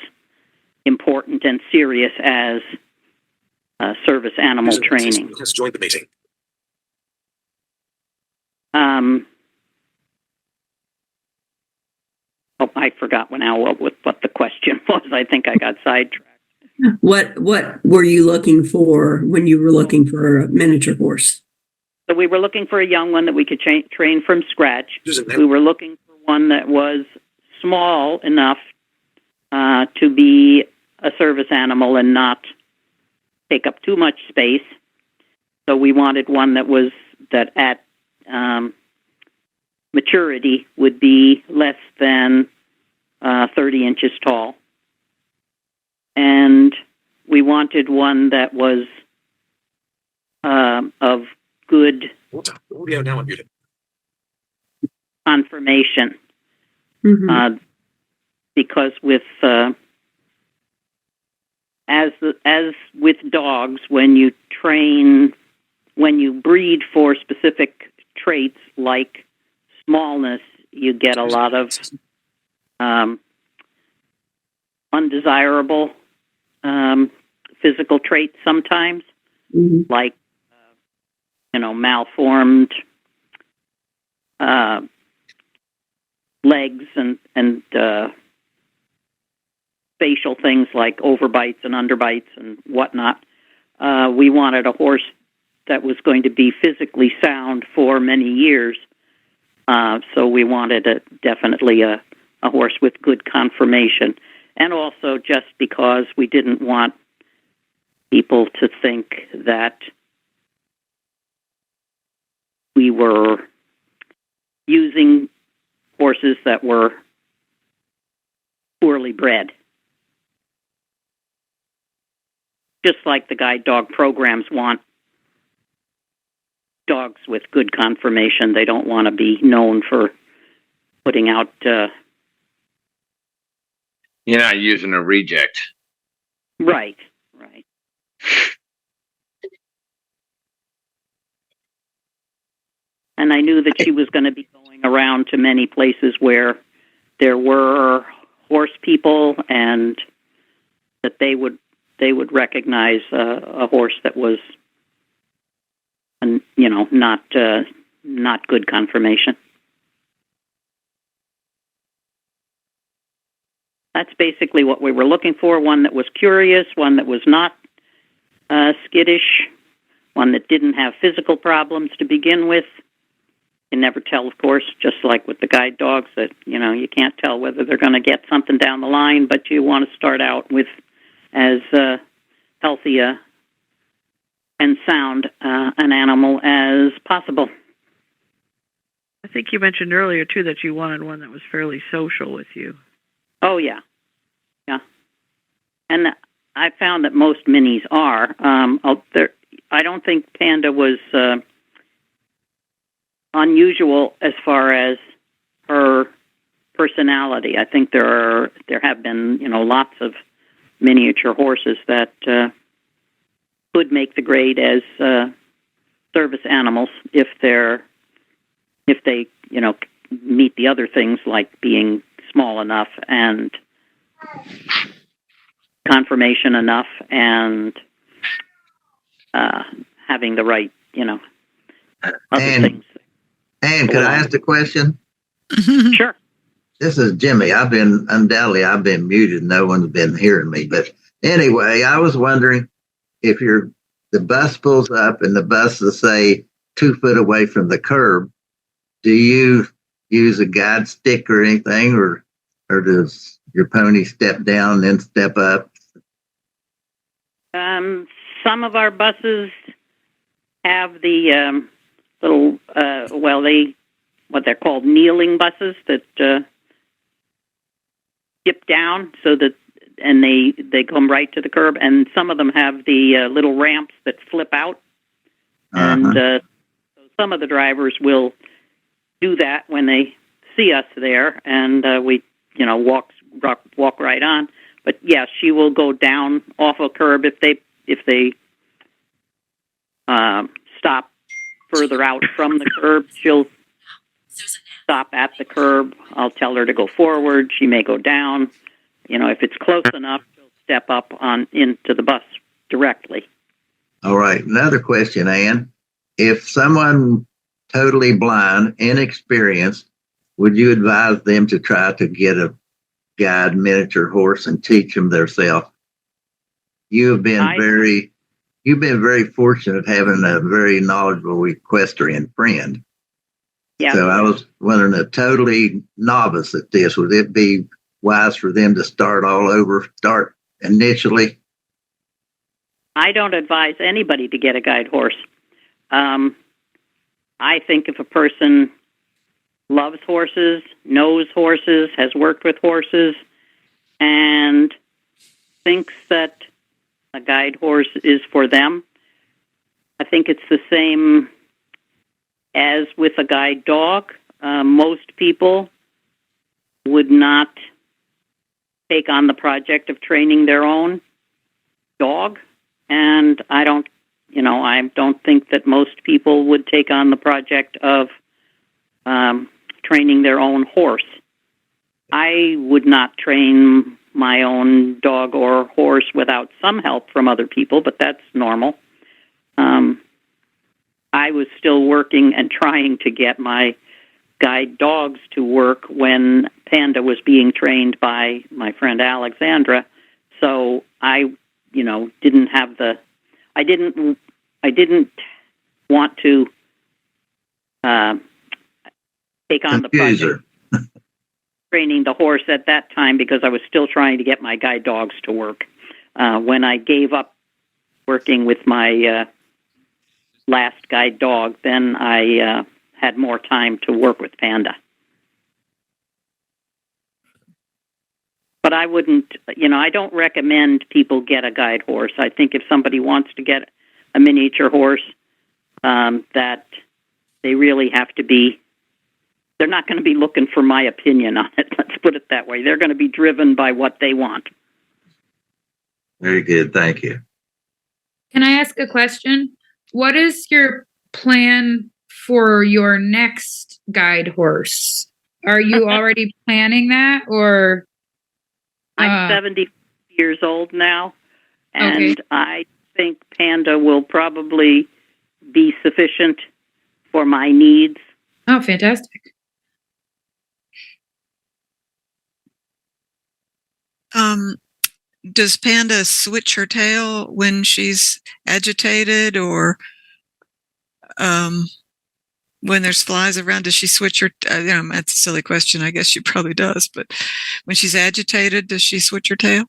G: important and serious as service animal training.
L: Has joined the meeting.
G: I forgot what the question was. I think I got sidetracked.
E: What were you looking for when you were looking for a miniature horse?
G: So we were looking for a young one that we could train from scratch. We were looking for one that was small enough to be a service animal and not take up too much space. So we wanted one that at maturity would be less than 30 inches tall. And we wanted one that was of good
L: audio now unmuted.
G: conformation. Because with as with dogs, when you breed for specific traits like smallness, you get a lot of undesirable physical traits sometimes, like malformed legs and facial things like overbites and underbites and whatnot. We wanted a horse that was going to be physically sound for many years. So we wanted definitely a horse with good conformation. And also just because we didn't want people to think that we were using horses that were poorly bred. Just like the guide dog programs want dogs with good conformation. They don't want to be known for putting out
F: You're not using a reject.
G: Right. And I knew that she was going to be going around to many places where there were horse people, and that they would recognize a horse that was, not good conformation. That's basically what we were looking for. One that was curious, one that was not skittish, one that didn't have physical problems to begin with. You never tell, of course, just like with the guide dogs, that, you can't tell whether they're going to get something down the line, but you want to start out with as healthy and sound an animal as possible.
J: I think you mentioned earlier, too, that you wanted one that was fairly social with you.
G: Oh, yeah. And I found that most minis are. I don't think Panda was unusual as far as her personality. I think there have been lots of miniature horses that could make the grade as service animals if they meet the other things like being small enough and conformation enough and having the right other things.
M: And could I ask a question?
G: Sure.
M: This is Jimmy. I've been muted. No one's been hearing me. But anyway, I was wondering if the bus pulls up and the bus is, say, 2 foot away from the curb, do you use a guide stick or anything, or does your pony step down and then step up?
G: Some of our buses have the little, what they're called kneeling buses that dip down and they come right to the curb, and some of them have the little ramps that flip out. And so some of the drivers will do that when they see us there, and we walk right on. But yes, she will go down off a curb if they stop further out from the curb. She'll stop at the curb. I'll tell her to go forward. She may go down. If it's close enough, she'll step up into the bus directly.
M: All right. Another question, Ann. If someone totally blind, inexperienced, would you advise them to try to get a guide miniature horse and teach them themselves? You've been very fortunate having a very knowledgeable equestrian friend.
G: Yeah.
M: So I was wondering, a totally novice at this, would it be wise for them to start initially?
G: I don't advise anybody to get a guide horse. I think if a person loves horses, knows horses, has worked with horses, and thinks that a guide horse is for them, I think it's the same as with a guide dog. Most people would not take on the project of training their own dog, and I don't think that most people would take on the project of training their own horse. I would not train my own dog or horse without some help from other people, but that's normal. I was still working and trying to get my guide dogs to work when Panda was being trained by my friend Alexandra. So I didn't want to take on the project training the horse at that time, because I was still trying to get my guide dogs to work. When I gave up working with my last guide dog, then I had more time to work with Panda. But I wouldn't, I don't recommend people get a guide horse. I think if somebody wants to get a miniature horse, that they really have to be they're not going to be looking for my opinion on it. Let's put it that way. They're going to be driven by what they want.
M: Very good. Thank you.
D: Can I ask a question? What is your plan for your next guide horse? Are you already planning that, or?
G: I'm 70 years old now, and
D: okay.
G: I think Panda will probably be sufficient for my needs.
D: Oh, fantastic.
A: Does Panda switch her tail when she's agitated, or when there's flies around? Does she switch her? That's a silly question. I guess she probably does. But when she's agitated, does she switch her tail?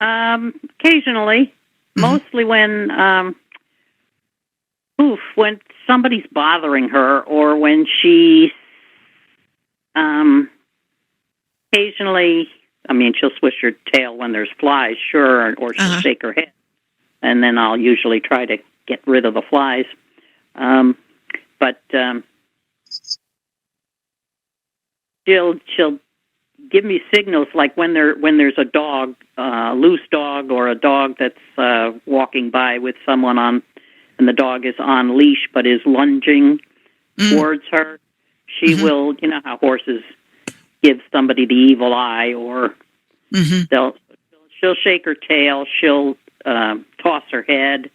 G: Occasionally, mostly when somebody's bothering her, or when she occasionally. I mean, she'll switch her tail when there's flies, sure, or she'll shake her head, and then I'll usually try to get rid of the flies. But she'll give me signals like when there's a dog, loose dog, or a dog that's walking by with someone on, and the dog is on leash but is lunging towards her. She will, you know how horses give somebody the evil eye, or she'll shake her tail, she'll toss her head.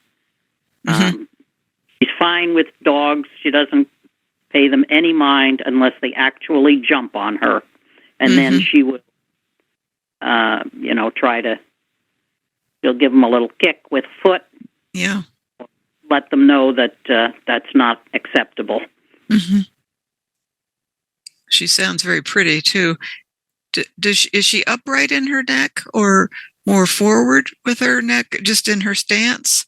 G: She's fine with dogs. She doesn't pay them any mind unless they actually jump on her, and then she will, try to. She'll give them a little kick with foot.
A: Yeah.
G: Let them know that that's not acceptable.
A: She sounds very pretty too. Is she upright in her neck, or more forward with her neck, just in her stance?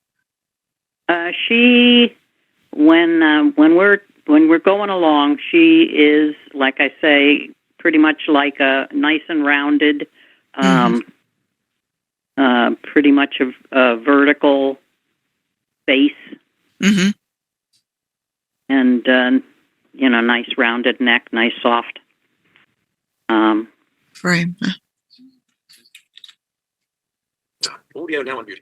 G: She, when we're going along, she is, like I say, pretty much like a nice and rounded, pretty much a vertical face, and nice rounded neck, nice soft
A: frame.
L: Audio now unmuted.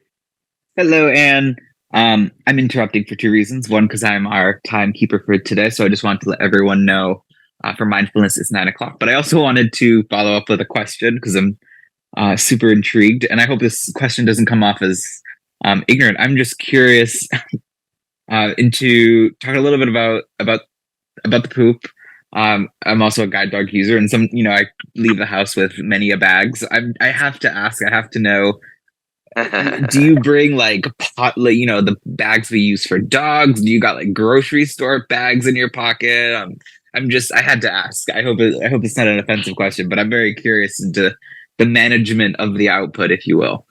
H: Hello, Ann. I'm interrupting for two reasons. One, because I'm our timekeeper for today, so I just want to let everyone know for mindfulness it's 9:00. But I also wanted to follow up with a question because I'm super intrigued, and I hope this question doesn't come off as ignorant. I'm just curious into talking a little bit about the poop. I'm also a guide dog user, and I leave the house with many bags. I have to ask. I have to know. Do you bring the bags we use for dogs? Do you got like grocery store bags in your pocket? I had to ask. I hope it's not an offensive question, but I'm very curious into the management of the output, if you will.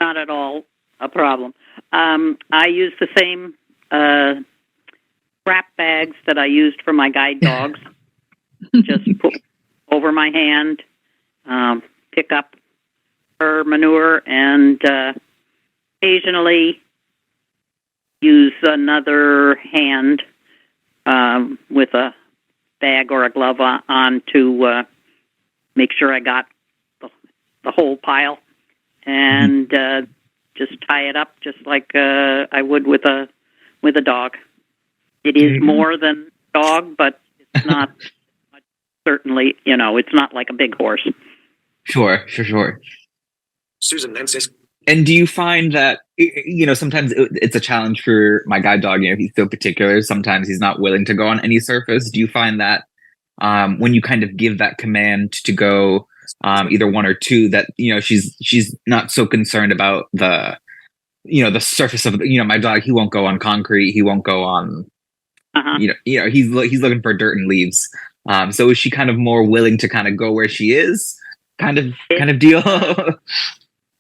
G: Not at all a problem. I use the same wrap bags that I used for my guide dogs. Just put over my hand, pick up her manure, and occasionally use another hand with a bag or a glove on to make sure I got the whole pile, and just tie it up just like I would with a dog. It is more than a dog, but it's not certainly, it's not like a big horse.
H: Sure.
L: Susan, Nancy.
H: And do you find that, sometimes it's a challenge for my guide dog, he's so particular, sometimes he's not willing to go on any surface. Do you find that when you kind of give that command to go either one or two, that, she's not so concerned about the surface of, my dog, he won't go on concrete, he won't go on, he's looking for dirt and leaves. So is she kind of more willing to kind of go where she is kind of deal?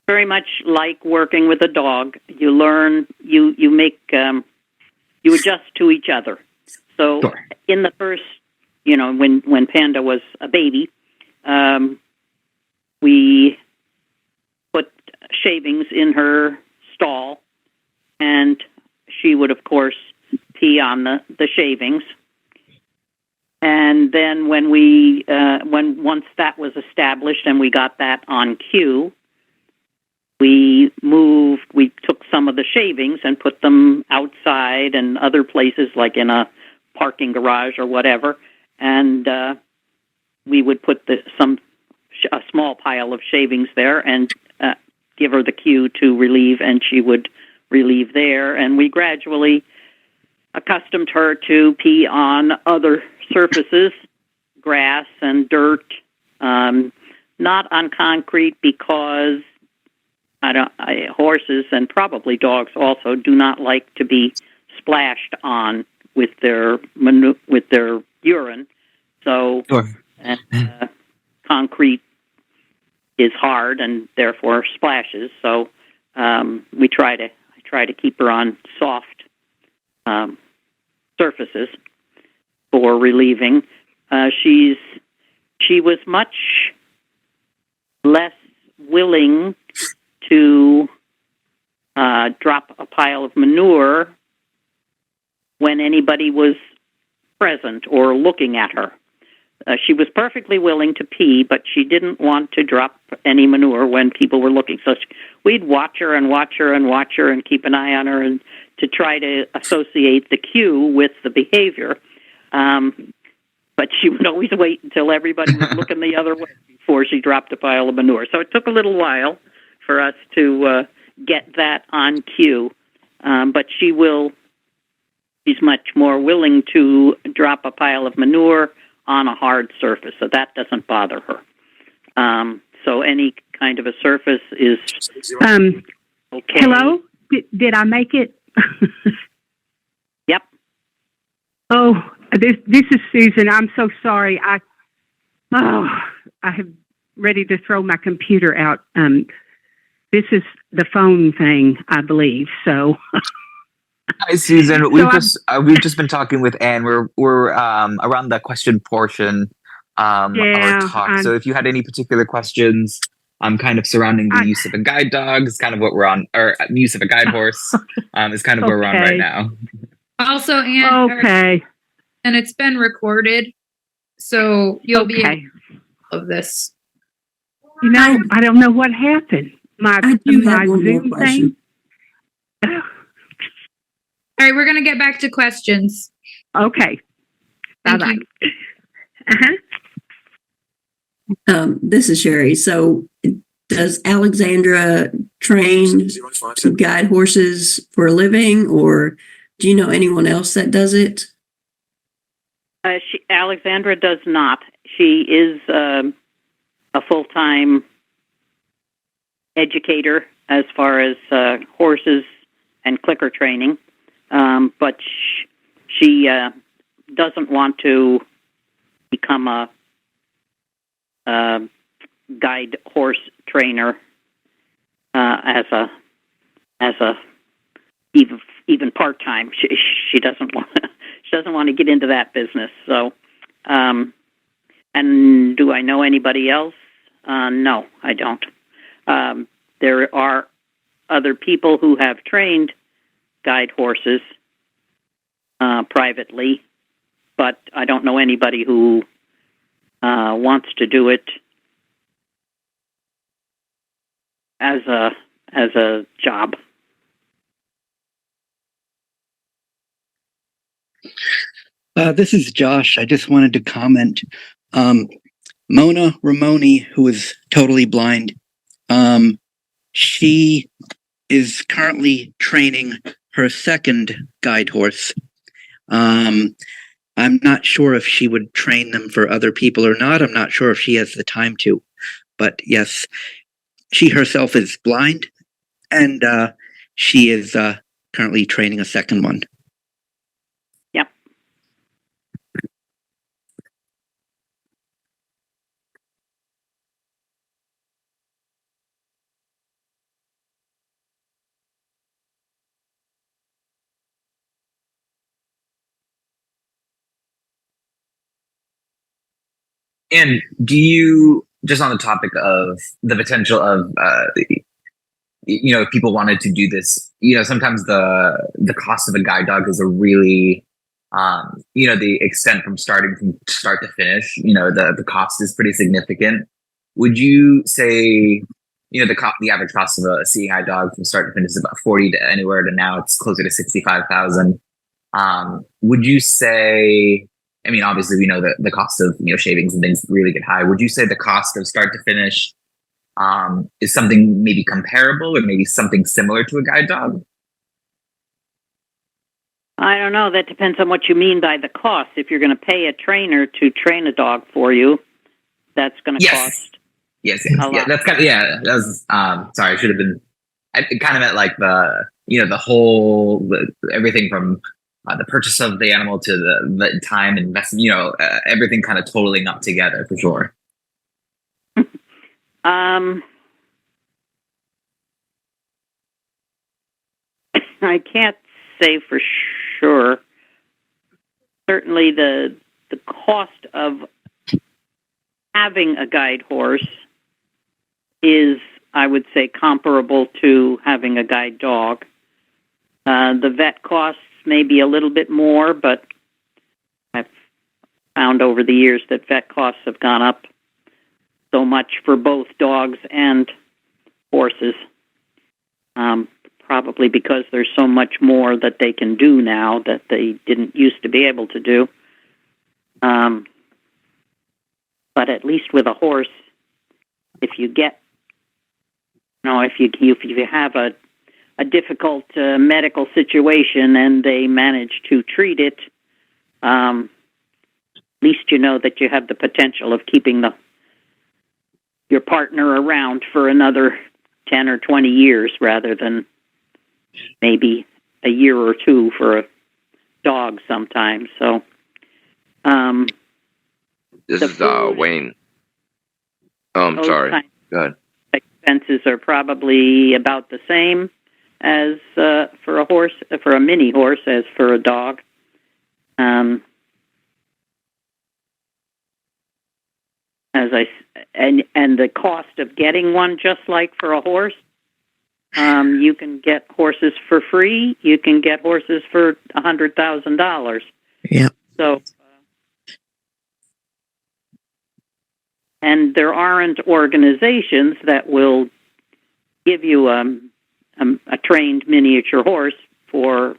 G: Very much like working with a dog. You learn, you make, you adjust to each other. So sure. In the first, when Panda was a baby, we put shavings in her stall, and she would, of course, pee on the shavings. And then when once that was established and we got that on cue, we took some of the shavings and put them outside and other places, like in a parking garage or whatever, and we would put a small pile of shavings there and give her the cue to relieve, and she would relieve there. And we gradually accustomed her to pee on other surfaces, grass and dirt, not on concrete, because horses and probably dogs also do not like to be splashed on with their urine. So,
H: sure.
G: Concrete is hard and therefore splashes. So I try to keep her on soft surfaces for relieving. She was much less willing to drop a pile of manure when anybody was present or looking at her. She was perfectly willing to pee, but she didn't want to drop any manure when people were looking. So we'd watch her and watch her and watch her and keep an eye on her, and to try to associate the cue with the behavior. But she would always wait until everybody was looking the other way before she dropped a pile of manure. So it took a little while for us to get that on cue. But she's much more willing to drop a pile of manure on a hard surface, so that doesn't bother her. So any kind of a surface is okay.
N: Hello? Did I make it?
G: Yep.
N: Oh, this is Susan. I'm so sorry. I am ready to throw my computer out. This is the phone thing, I believe. So.
H: Hi, Susan. We've just been talking with Ann. We're around the question portion of our talk. So if you had any particular questions, kind of surrounding the use of a guide dog is kind of what we're on, or use of a guide horse is kind of where we're on right now.
D: Also, Ann,
N: okay,
D: and it's been recorded, so you'll be able of this.
N: You know, I don't know what happened. My Zoom thing.
D: All right, we're going to get back to questions.
N: Okay. Bye-bye.
E: This is Sherry. So does Alexandra train guide horses for a living, or do you know anyone else that does it?
G: Alexandra does not. She is a full-time educator as far as horses and clicker training. But she doesn't want to become a guide horse trainer as a even part time. She doesn't want to get into that business. So, and do I know anybody else? No, I don't. There are other people who have trained guide horses privately, but I don't know anybody who wants to do it as a job.
C: This is Josh. I just wanted to comment. Mona Ramoni, who is totally blind, she is currently training her second guide horse. I'm not sure if she would train them for other people or not. I'm not sure if she has the time to. But yes, she herself is blind, and she is currently training a second one.
G: Yep.
H: And do you, just on the topic of the potential of, if people wanted to do this, sometimes the cost of a guide dog is a really the extent from start to finish, the cost is pretty significant. Would you say, the average cost of a seeing eye dog from start to finish is about 40 to anywhere to now it's closer to 65,000. Would you say, I mean, obviously we know that the cost of, shavings and things really get high. Would you say the cost of start to finish, is something maybe comparable or maybe something similar to a guide dog?
G: I don't know. That depends on what you mean by the cost. If you're going to pay a trainer to train a dog for you, that's going to cost.
H: Yes.
G: A lot.
H: Yeah, that's kind of, that was, sorry, I should have been, it kind of meant like the whole, everything from the purchase of the animal to the time investment, everything kind of totaling up together for sure.
G: I can't say for sure. Certainly the cost of having a guide horse is, I would say, comparable to having a guide dog. The vet costs may be a little bit more, but I've found over the years that vet costs have gone up so much for both dogs and horses. Probably because there's so much more that they can do now that they didn't used to be able to do. But at least with a horse, if you get, if you have a difficult medical situation and they manage to treat it, at least you know that you have the potential of keeping your partner around for another 10 or 20 years rather than maybe a year or two for a dog sometimes. So,
F: this is Wayne. Oh, I'm sorry. Go ahead.
G: Expenses are probably about the same as for a mini horse as for a dog. And the cost of getting one, just like for a horse. You can get horses for free. You can get horses for $100,000.
B: Yeah.
G: So, and there aren't organizations that will give you a trained miniature horse for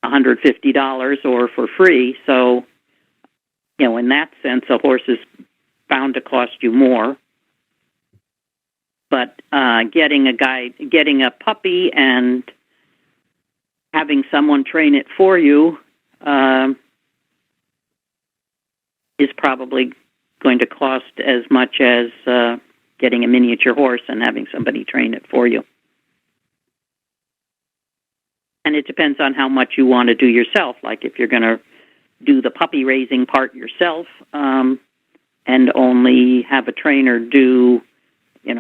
G: $150 or for free. So, in that sense, a horse is bound to cost you more. But getting a puppy and having someone train it for you is probably going to cost as much as getting a miniature horse and having somebody train it for you. And it depends on how much you want to do yourself. Like if you're going to do the puppy raising part yourself and only have a trainer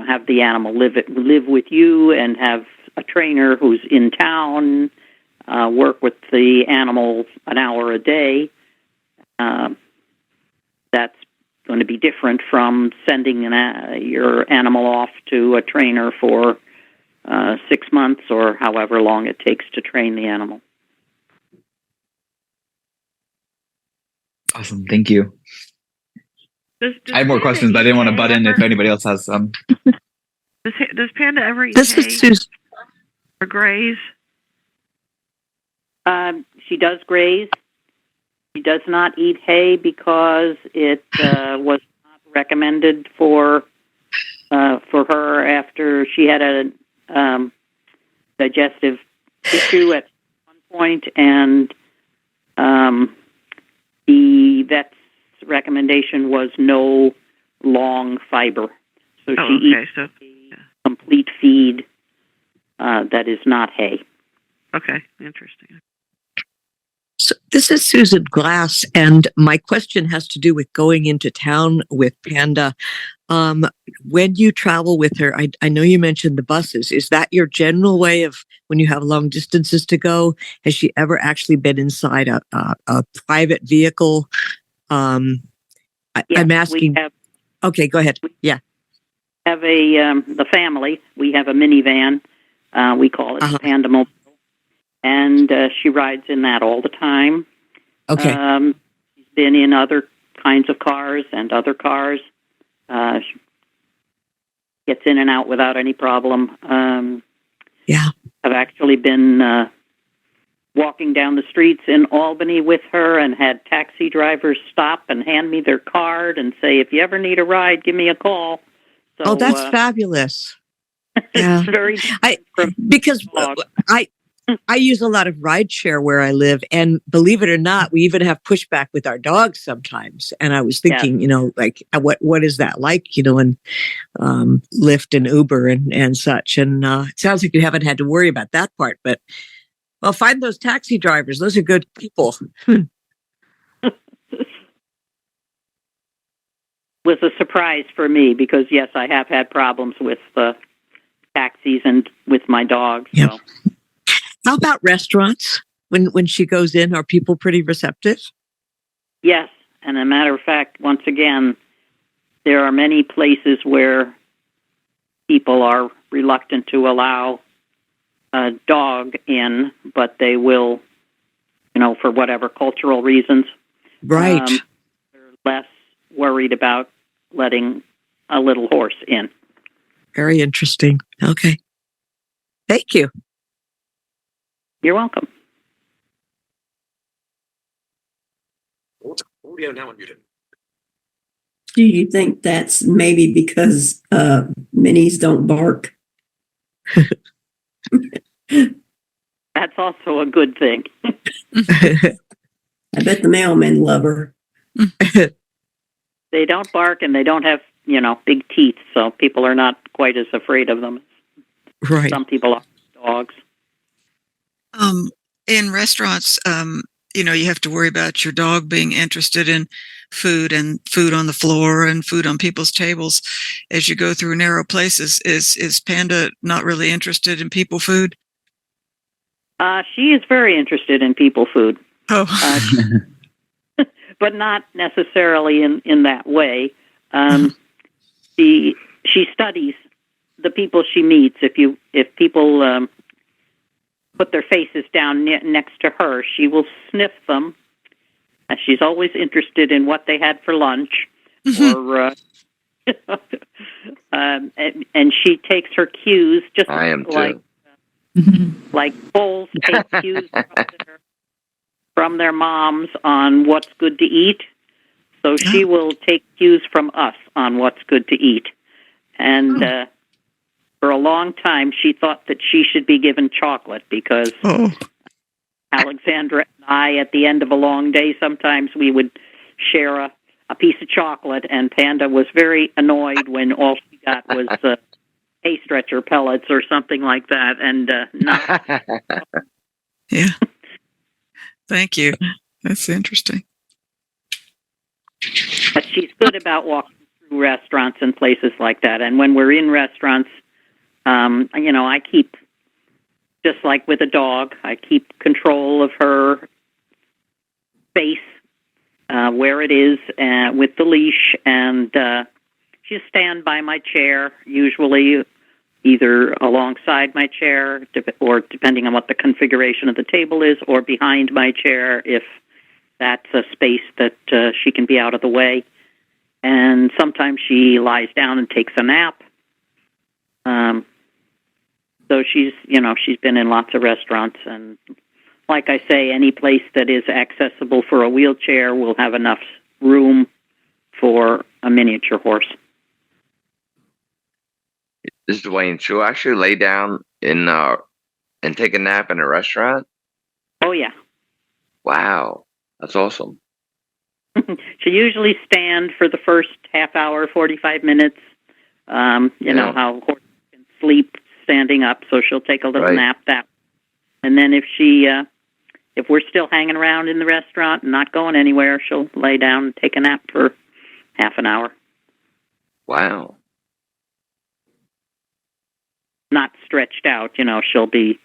G: have the animal live with you and have a trainer who's in town work with the animal an hour a day. That's going to be different from sending your animal off to a trainer for 6 months or however long it takes to train the animal.
H: Awesome. Thank you. I have more questions, but I didn't want to butt in if anybody else has some.
J: Does Panda ever eat
B: This
J: hay
B: is Susan.
J: or graze?
G: She does graze. She does not eat hay because it was not recommended for her after she had a digestive issue at one point, and the vet's recommendation was no long fiber. So she eats a complete feed that is not hay.
J: Okay, interesting.
B: So this is Susan Glass, and my question has to do with going into town with Panda. When you travel with her, I know you mentioned the buses. Is that your general way of when you have long distances to go? Has she ever actually been inside a private vehicle? I'm asking. Okay, go ahead. Yeah.
G: We have the family. We have a minivan. We call it Panda Mobile. And she rides in that all the time.
B: Okay.
G: She's been in other kinds of cars and other cars. She gets in and out without any problem.
B: Yeah.
G: I've actually been walking down the streets in Albany with her and had taxi drivers stop and hand me their card and say, if you ever need a ride, give me a call. So,
B: that's fabulous.
G: Yeah. It's very
B: because I use a lot of rideshare where I live, and believe it or not, we even have pushback with our dogs sometimes. And I was thinking, like what is that like, and Lyft and Uber and such. And it sounds like you haven't had to worry about that part, but well, find those taxi drivers. Those are good people.
G: Was a surprise for me because yes, I have had problems with taxis and with my dog.
B: Yep.
G: So.
B: How about restaurants? When she goes in, are people pretty receptive?
G: Yes, and a matter of fact, once again, there are many places where people are reluctant to allow a dog in, but they will, for whatever cultural reasons.
B: Right.
G: They're less worried about letting a little horse in.
B: Very interesting. Okay. Thank you.
G: You're welcome.
L: Audio now unmuted.
E: Do you think that's maybe because minis don't bark?
G: That's also a good thing.
E: I bet the mailmen love her.
G: They don't bark and they don't have, big teeth, so people are not quite as afraid of them.
B: Right.
G: Some people are dogs.
A: In restaurants, you have to worry about your dog being interested in food and food on the floor and food on people's tables as you go through narrow places. Is Panda not really interested in people food?
G: She is very interested in people food.
A: Oh.
G: But not necessarily in that way. She studies the people she meets. If people put their faces down next to her, she will sniff them. She's always interested in what they had for lunch, or and she takes her cues just like bulls take cues from their moms on what's good to eat. So she will take cues from us on what's good to eat. And for a long time, she thought that she should be given chocolate because Alexandra and I, at the end of a long day, sometimes we would share a piece of chocolate, and Panda was very annoyed when all she got was hay stretcher pellets or something like that. And not.
A: Yeah. Thank you. That's interesting.
G: But she's good about walking through restaurants and places like that. And when we're in restaurants, I keep, just like with a dog, I keep control of her space, where it is, with the leash, and she'll stand by my chair, usually either alongside my chair, or depending on what the configuration of the table is, or behind my chair if that's a space that she can be out of the way. And sometimes she lies down and takes a nap. So she's been in lots of restaurants, and like I say, any place that is accessible for a wheelchair will have enough room for a miniature horse.
F: This is Dwayne. She'll actually lay down and take a nap in a restaurant?
G: Oh, yeah.
F: Wow. That's awesome.
G: She'll usually stand for the first half hour, 45 minutes. You know how horses can sleep standing up, so she'll take a little nap that. And then if we're still hanging around in the restaurant and not going anywhere, she'll lay down and take a nap for half an hour.
F: Wow.
G: Not stretched out, she'll be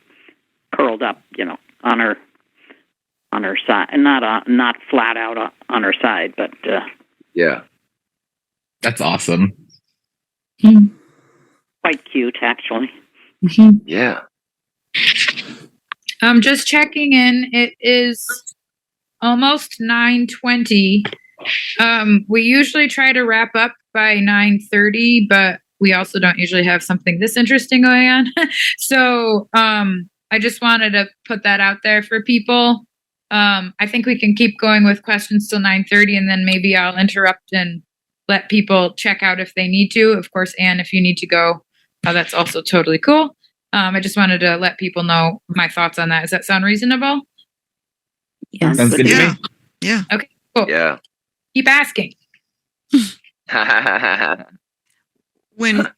G: curled up, on her side, and not flat out on her side, but
F: yeah,
H: that's awesome.
G: Quite cute, actually.
F: Yeah.
D: Just checking in. It is almost 9:20. We usually try to wrap up by 9:30, but we also don't usually have something this interesting going on. So I just wanted to put that out there for people. I think we can keep going with questions till 9:30, and then maybe I'll interrupt and let people check out if they need to. Of course, Anne, if you need to go, that's also totally cool. I just wanted to let people know my thoughts on that. Does that sound reasonable?
I: Yes.
H: Sounds good to me.
A: Yeah.
D: Okay, cool.
F: Yeah.
D: Keep asking.
A: When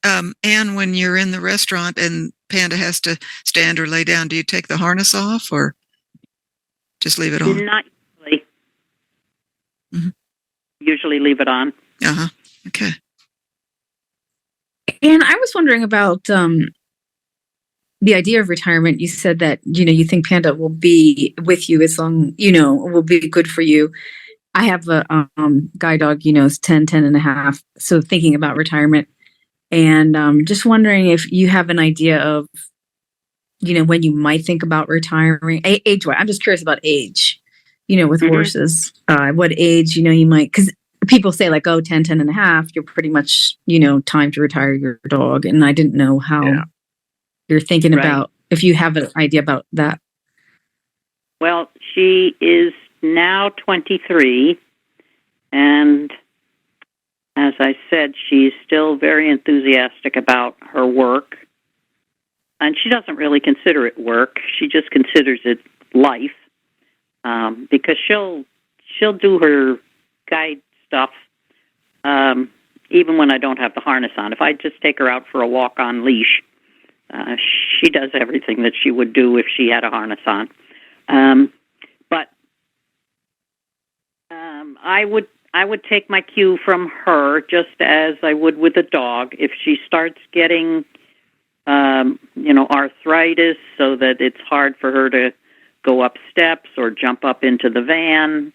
A: Anne, when you're in the restaurant and Panda has to stand or lay down, do you take the harness off or just leave it on?
G: Not usually.
A: Mm-hmm.
G: Usually leave it on.
A: Uh-huh. Okay.
I: And I was wondering about the idea of retirement. You said that, you think Panda will be with you as long, will be good for you. I have a guide dog, is 10 and a half. So thinking about retirement and just wondering if you have an idea of, when you might think about retiring, age-wise. I'm just curious about age, with horses. What age, you might, because people say like, 10 and a half, you're pretty much, time to retire your dog. And I didn't know how you're thinking about, if you have an idea about that.
G: Well, she is now 23, and as I said, she's still very enthusiastic about her work, and she doesn't really consider it work. She just considers it life, because she'll do her guide stuff even when I don't have the harness on. If I just take her out for a walk on leash, she does everything that she would do if she had a harness on. But I would take my cue from her, just as I would with a dog. If she starts getting, arthritis, so that it's hard for her to go up steps or jump up into the van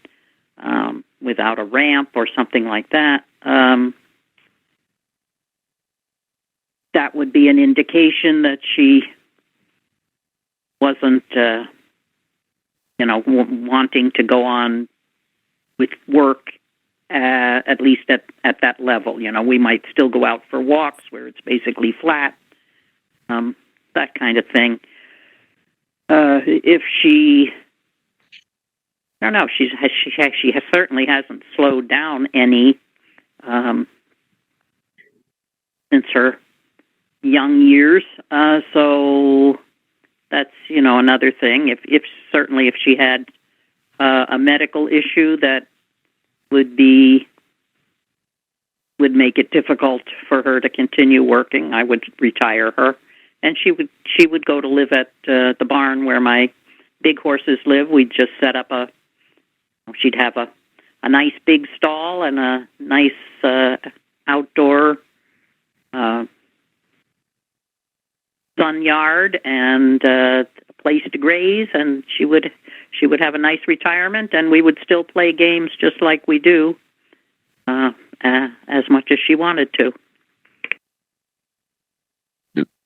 G: without a ramp or something like that, that would be an indication that she wasn't, wanting to go on with work, at least at that level. We might still go out for walks where it's basically flat, that kind of thing. If she, I don't know, she certainly hasn't slowed down any since her young years. So that's, another thing. If she had a medical issue that would make it difficult for her to continue working, I would retire her, and she would go to live at the barn where my big horses live. We'd just set up she'd have a nice big stall and a nice outdoor sun yard and a place to graze, and she would have a nice retirement, and we would still play games just like we do, as much as she wanted to.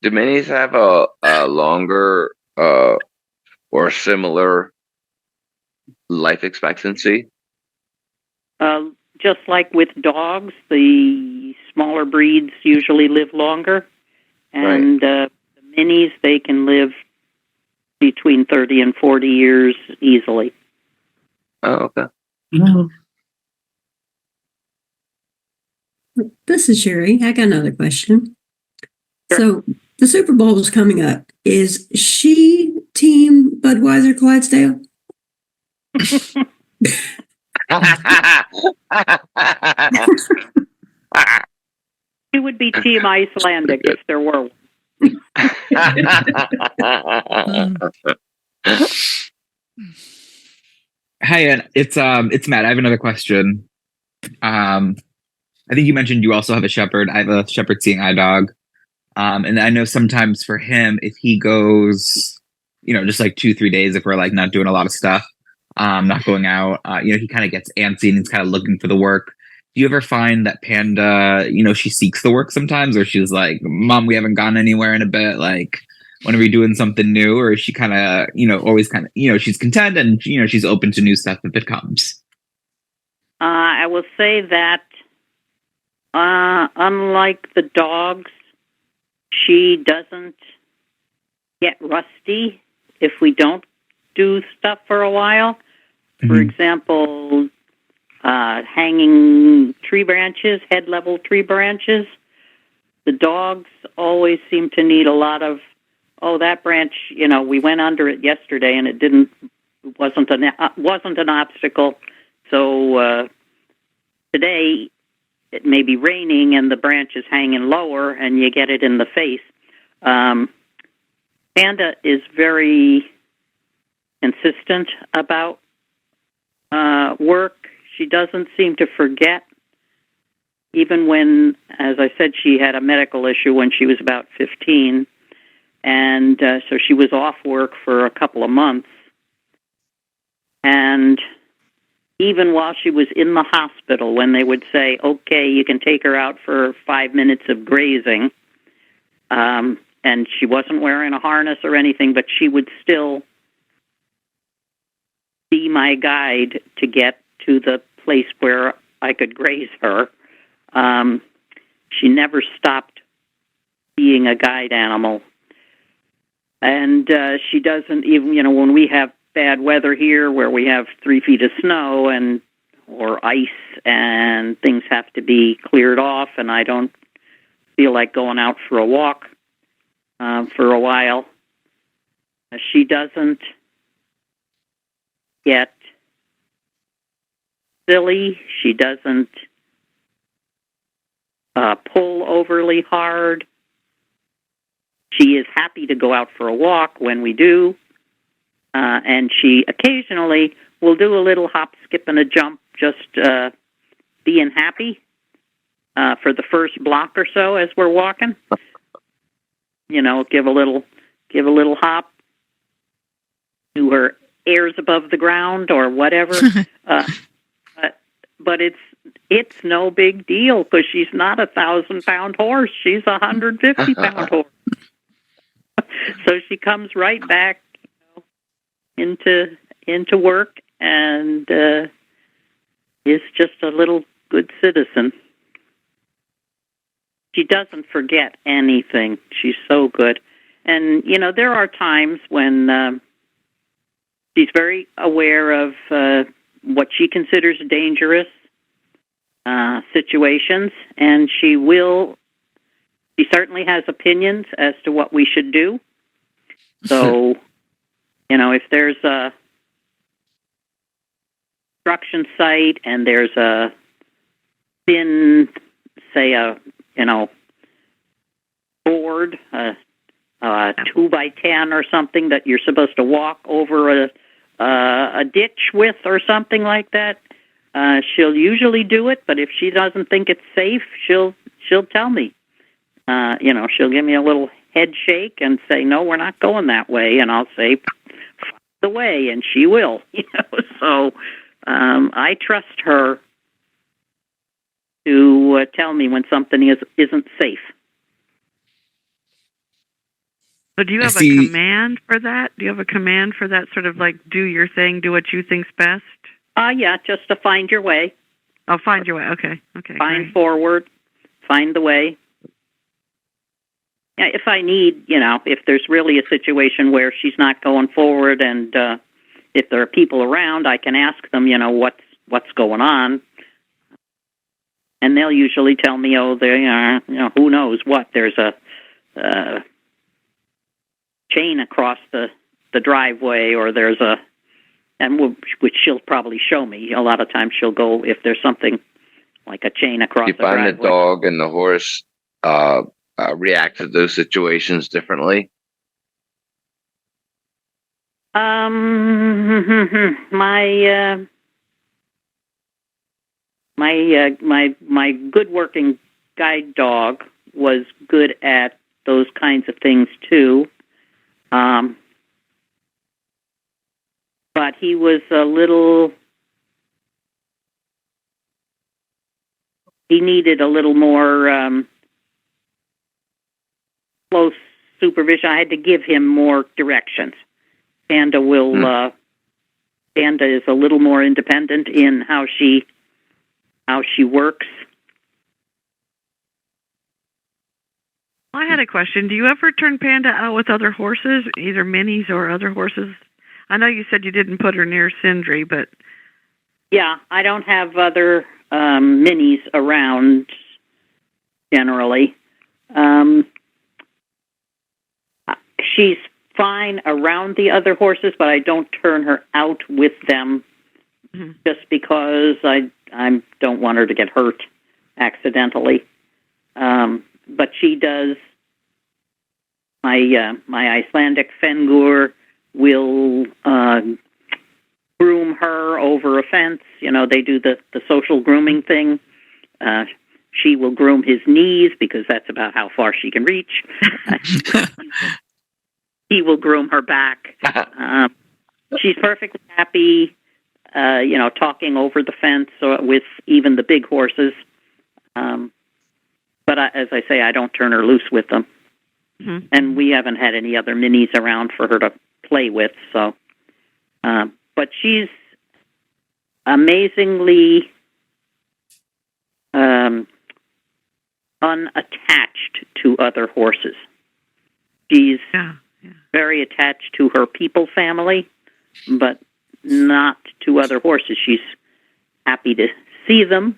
F: Do minis have a longer or similar life expectancy?
G: Just like with dogs, the smaller breeds usually live longer, and the minis, they can live between 30 and 40 years easily.
F: Oh, okay.
E: Oh. This is Sherry. I got another question.
G: Sure.
E: So the Super Bowl is coming up. Is she team Budweiser Clydesdale?
G: She would be team Icelandic if there were one.
H: Hi, Ann. It's Matt. I have another question. I think you mentioned you also have a shepherd. I have a shepherd seeing eye dog. And I know sometimes for him, if he goes, just like 2-3 days, if we're like not doing a lot of stuff, not going out, he kind of gets antsy and he's kind of looking for the work. Do you ever find that Panda, she seeks the work sometimes, or she's like, Mom, we haven't gone anywhere in a bit. Like, when are we doing something new, or is she kind of, always kind of, she's content and, she's open to new stuff if it comes?
G: I will say that, unlike the dogs, she doesn't get rusty if we don't do stuff for a while. Mm-hmm. For example, hanging tree branches, head-level tree branches. The dogs always seem to need a lot of, that branch, we went under it yesterday and it wasn't an obstacle. So today it may be raining and the branch is hanging lower and you get it in the face. Panda is very consistent about work. She doesn't seem to forget, even when, as I said, she had a medical issue when she was about 15, and so she was off work for a couple of months. And even while she was in the hospital, when they would say, okay, you can take her out for 5 minutes of grazing, and she wasn't wearing a harness or anything, but she would still be my guide to get to the place where I could graze her. She never stopped being a guide animal. And she doesn't even, when we have bad weather here where we have 3 feet of snow or ice and things have to be cleared off and I don't feel like going out for a walk for a while, she doesn't get silly. She doesn't pull overly hard. She is happy to go out for a walk when we do. And she occasionally will do a little hop, skip, and a jump, just being happy for the first block or so as we're walking. Give a little hop, do her airs above the ground or whatever. But it's no big deal because she's not a 1,000-pound horse. She's a 150-pound horse. So she comes right back into work and is just a little good citizen. She doesn't forget anything. She's so good. And, there are times when she's very aware of what she considers dangerous situations, and she certainly has opinions as to what we should do. So, if there's a construction site and there's a thin, say board, a 2x10 or something that you're supposed to walk over a ditch with or something like that, she'll usually do it. But if she doesn't think it's safe, she'll tell me. She'll give me a little head shake and say, "No, we're not going that way," and I'll say, "Find the way," and she will. So I trust her to tell me when something isn't safe.
J: So do you have a command for that? Do you have a command for that, sort of like do your thing, do what you think's best?
G: Yeah, just to find your way.
J: Oh, find your way. Okay.
G: Find forward, find the way. Yeah, if I need, if there's really a situation where she's not going forward and if there are people around, I can ask them, what's going on. And they'll usually tell me, they are, who knows what. There's a chain across the driveway, or there's which she'll probably show me. A lot of times she'll go, if there's something like a chain across the driveway.
F: You find the dog and the horse react to those situations differently?
G: My good working guide dog was good at those kinds of things too. But he was he needed a little more close supervision. I had to give him more directions. Panda Panda is a little more independent in how she works.
J: I had a question. Do you ever turn Panda out with other horses, either minis or other horses? I know you said you didn't put her near Sindri, but...
G: Yeah, I don't have other minis around generally. She's fine around the other horses, but I don't turn her out with them just because I don't want her to get hurt accidentally. But she does. My Icelandic Fengur will groom her over a fence. You know, they do the social grooming thing. She will groom his knees because that's about how far she can reach. He will groom her back. She's perfectly happy, talking over the fence with even the big horses. But as I say, I don't turn her loose with them. Mm-hmm. And we haven't had any other minis around for her to play with. So, but she's amazingly unattached to other horses. She's very attached to her people family, but not to other horses. She's happy to see them.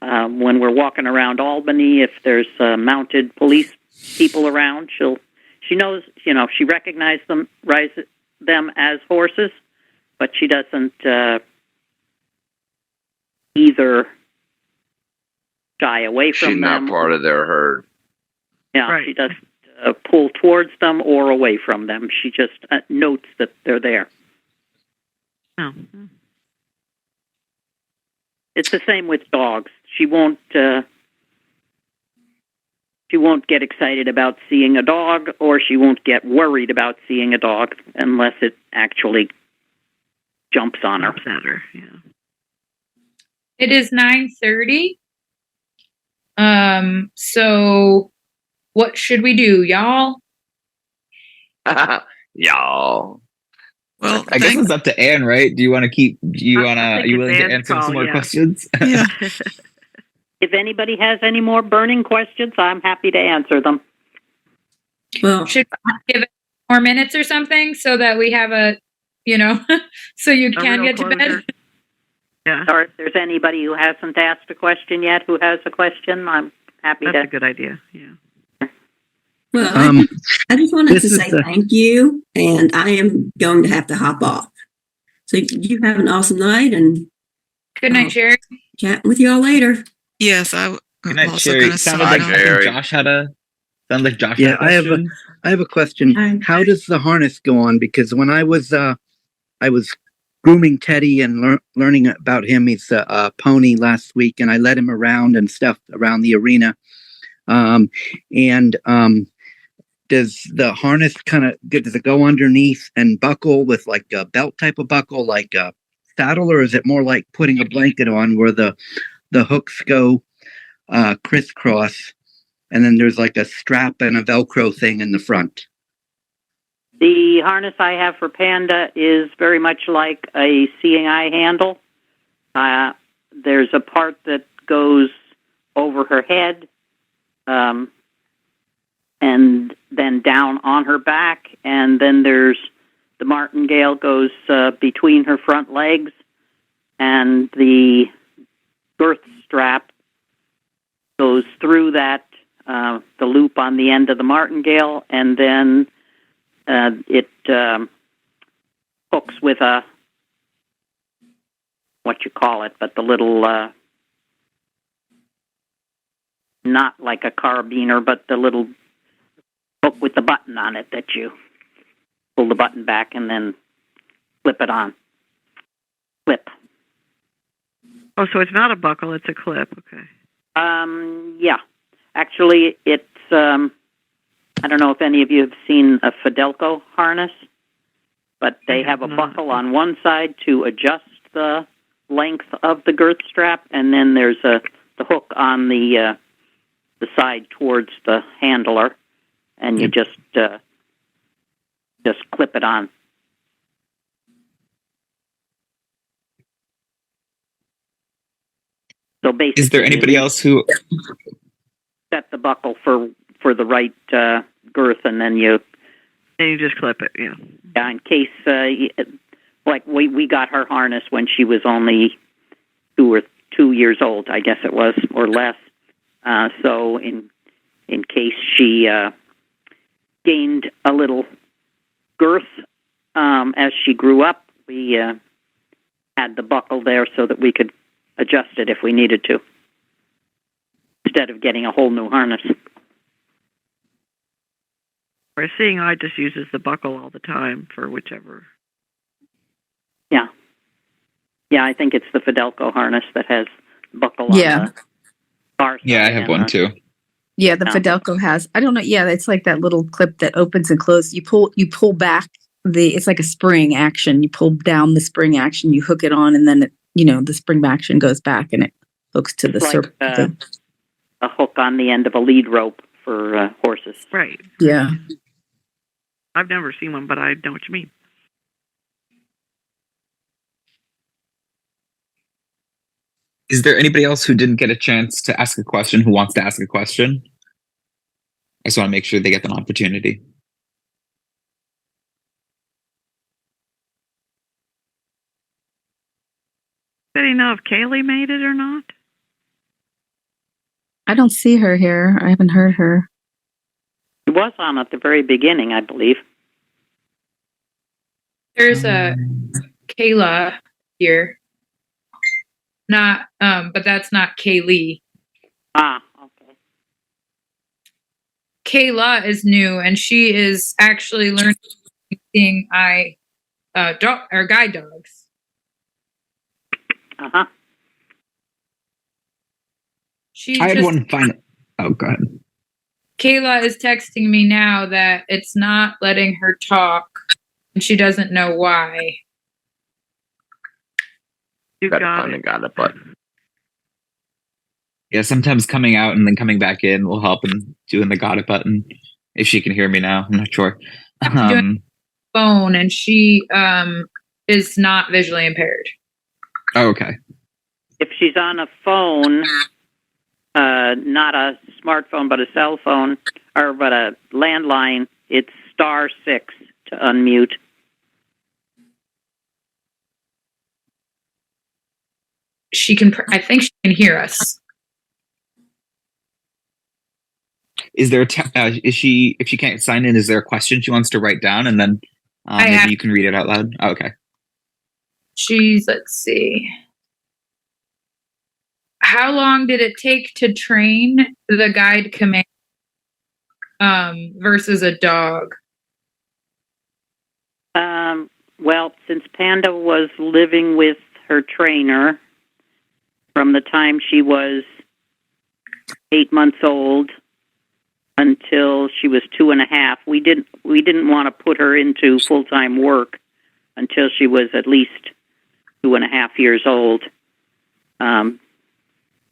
G: When we're walking around Albany, if there's mounted police people around, she knows, she recognizes them as horses, but she doesn't either shy away from them.
F: She's not part of their herd.
G: Yeah, right. She doesn't pull towards them or away from them. She just notes that they're there.
J: Oh.
G: It's the same with dogs. She won't get excited about seeing a dog, or she won't get worried about seeing a dog unless it actually jumps on her.
J: Jumps at her, yeah.
D: It is 9:30. So what should we do, y'all?
F: Y'all.
H: Well, I guess it's up to Ann, right? Are you willing to answer some more questions?
A: Yeah.
G: If anybody has any more burning questions, I'm happy to answer them.
E: Well,
D: should I give it more minutes or something so that we have so you can get to bed?
J: Yeah.
G: Or if there's anybody who hasn't asked a question yet who has a question, I'm happy to.
J: That's a good idea, yeah.
E: Well, I just wanted to say thank you, and I am going to have to hop off. So you have an awesome night, and
D: good night, Sherry.
E: Chat with you all later.
A: Yes, I'm
H: good night,
A: also
H: Sherry.
A: going to
H: sound like Josh had a question.
C: I have a question.
E: Hi.
C: How does the harness go on? Because when I was grooming Teddy and learning about him, he's a pony last week, and I led him around and stuff around the arena. Does the harness does it go underneath and buckle with like a belt type of buckle, like a saddle, or is it more like putting a blanket on where the hooks go crisscross, and then there's like a strap and a Velcro thing in the front?
G: The harness I have for Panda is very much like a seeing eye handle. There's a part that goes over her head, and then down on her back, and then there's the martingale goes between her front legs, and the girth strap goes through that, the loop on the end of the martingale, and then it hooks with a, what you call it, but the little, not like a carabiner, but the little hook with the button on it that you pull the button back and then flip it on. Clip.
J: Oh, so it's not a buckle, it's a clip. Okay.
G: Yeah. Actually, it's, I don't know if any of you have seen a Fidelco harness, but they have a buckle on one side to adjust the length of the girth strap, and then there's the hook on the side towards the handler. and you just clip it on. So basically,
H: is there anybody else who
G: set the buckle for the right girth, and then you
J: just clip it? Yeah.
G: Yeah, in case like we got her harness when she was only 2 years old, I guess it was, or less. So in case she gained a little girth as she grew up, we had the buckle there so that we could adjust it if we needed to, instead of getting a whole new harness.
J: Or Seeing Eye just uses the buckle all the time for whichever.
G: Yeah. Yeah, I think it's the Fidelco harness that has buckle on the far side.
H: Yeah, I have one too.
I: Yeah, the Fidelco has. I don't know. Yeah, it's like that little clip that opens and closes. You pull back it's like a spring action. You pull down the spring action, you hook it on, and then the spring action goes back and it hooks to the circle.
G: A hook on the end of a lead rope for horses.
J: Right.
I: Yeah.
J: I've never seen one, but I know what you mean.
H: Is there anybody else who didn't get a chance to ask a question who wants to ask a question? I just want to make sure they get an opportunity.
J: Did he know if Kaylee made it or not?
I: I don't see her here. I haven't heard her.
G: She was on at the very beginning, I believe.
D: There's a Kayla here. Not, but that's not Kaylee.
G: Ah, okay.
D: Kayla is new, and she is actually learning Seeing Eye guide dogs.
G: Uh-huh.
H: I had one final. Oh, go ahead.
D: Kayla is texting me now that it's not letting her talk, and she doesn't know why.
J: You got
F: it, but
H: yeah, sometimes coming out and then coming back in will help, and doing the got it button. If she can hear me now, I'm not sure.
D: Phone, and she is not visually impaired.
H: Oh, okay.
G: If she's on a phone, not a smartphone, but a cell phone, but a landline, it's *6 to unmute.
D: She can. I think she can hear us.
H: Is there if she can't sign in, is there a question she wants to write down, and then maybe you can read it out loud? Oh, okay.
D: Let's see. How long did it take to train the guide command versus a dog?
G: Well, since Panda was living with her trainer from the time she was 8 months old until she was 2.5, we didn't want to put her into full-time work until she was at least 2.5 years old.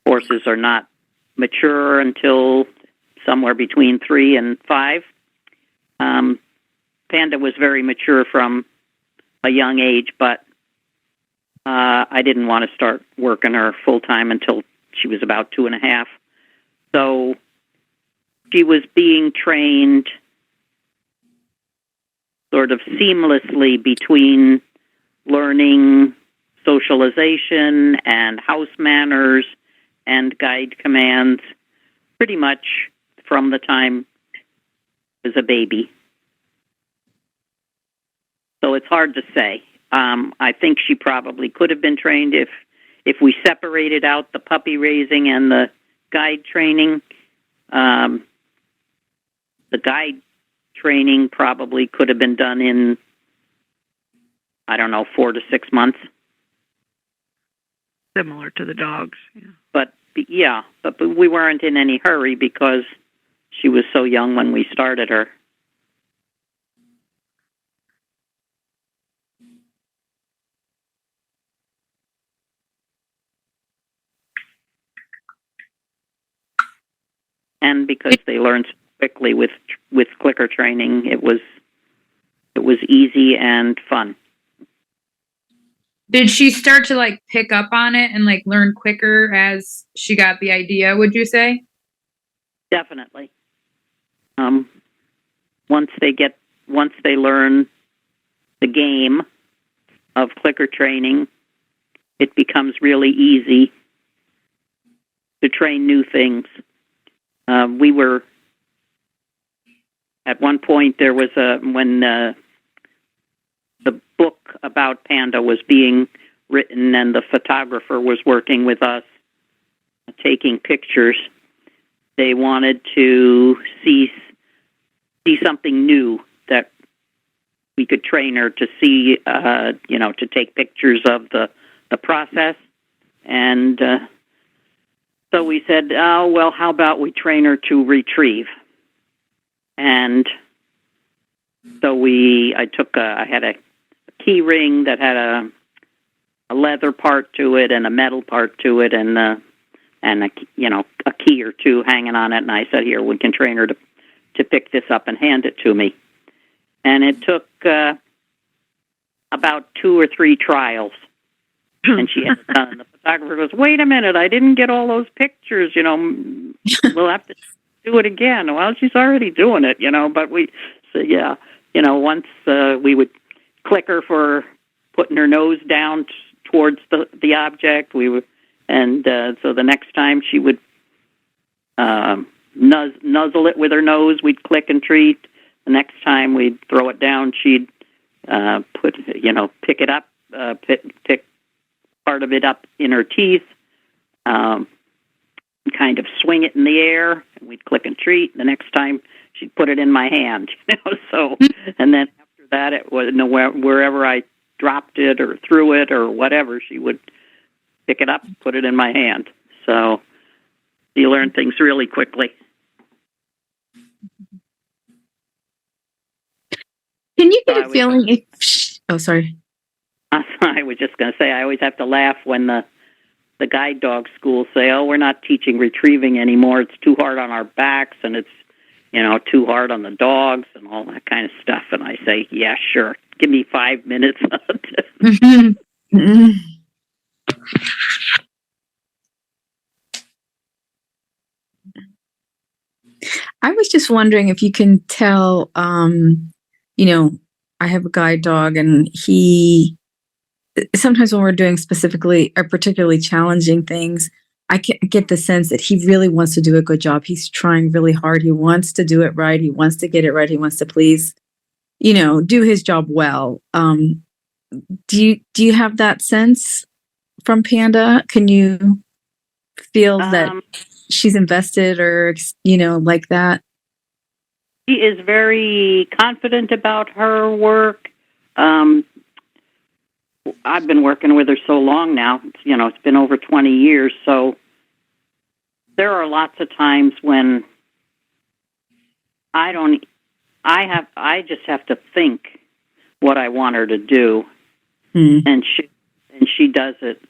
G: Horses are not mature until somewhere between 3 and 5. Panda was very mature from a young age, but I didn't want to start working her full-time until she was about 2.5. So she was being trained sort of seamlessly between learning socialization and house manners and guide commands pretty much from the time she was a baby. So it's hard to say. I think she probably could have been trained if we separated out the puppy raising and the guide training. The guide training probably could have been done in, 4 to 6 months.
J: Similar to the dogs. Yeah.
G: But we weren't in any hurry because she was so young when we started her. And because they learn so quickly with clicker training. It was easy and fun.
D: Did she start to like pick up on it and like learn quicker as she got the idea, would you say?
G: Definitely. Once they learn the game of clicker training, it becomes really easy to train new things. We were at one point, there was when the book about Panda was being written and the photographer was working with us, taking pictures. They wanted to see something new that we could train her to see, to take pictures of the process. And so we said, oh, well, how about we train her to retrieve? And so I had a key ring that had a leather part to it and a metal part to it and a key or two hanging on it. And I said, here, we can train her to pick this up and hand it to me. And it took about 2 or 3 trials. And she had it done. And the photographer goes, wait a minute, I didn't get all those pictures, we'll have to do it again. Well, she's already doing it, but once we would click her for putting her nose down towards the object, so the next time she would nuzzle it with her nose, we'd click and treat. The next time we'd throw it down, she'd pick it up, pick part of it up in her teeth, kind of swing it in the air, and we'd click and treat. The next time she'd put it in my hand, so, and then after that, it was wherever I dropped it or threw it or whatever, she would pick it up, put it in my hand. So you learn things really quickly.
I: Can you get a feeling if... Oh, sorry.
G: I was just going to say, I always have to laugh when the guide dog schools say, oh, we're not teaching retrieving anymore. It's too hard on our backs and it's, too hard on the dogs and all that kind of stuff. And I say, yeah, sure. Give me 5 minutes.
I: I was just wondering if you can tell, I have a guide dog and sometimes when we're doing specifically or particularly challenging things, I get the sense that he really wants to do a good job. He's trying really hard. He wants to do it right. He wants to get it right. He wants to please, do his job well. Do you have that sense from Panda? Can you feel that she's invested or, like that?
G: She is very confident about her work. I've been working with her so long now. It's been over 20 years. So there are lots of times when I just have to think what I want her to do, and she does it.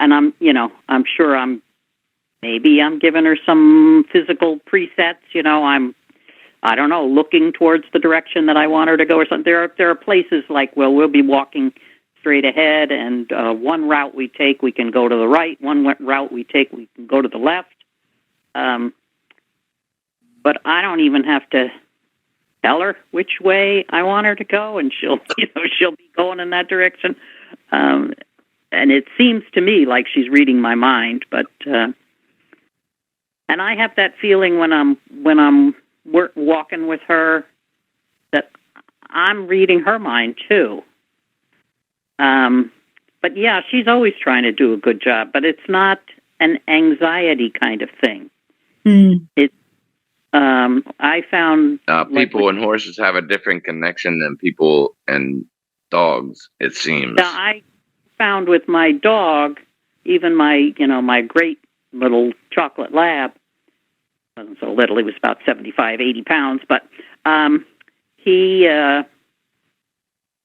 G: And I'm sure I'm giving her some physical presets. I don't know, looking towards the direction that I want her to go or something. There are places like, we'll be walking straight ahead, and one route we take, we can go to the right. One route we take, we can go to the left. But I don't even have to tell her which way I want her to go, and she'll be going in that direction. And it seems to me like she's reading my mind, but and I have that feeling when I'm walking with her that I'm reading her mind too. But yeah, she's always trying to do a good job, but it's not an anxiety kind of thing. It's I found
F: people and horses have a different connection than people and dogs, it seems.
G: I found with my dog, even my great little chocolate lab, wasn't so little, he was about 75, 80 pounds, but I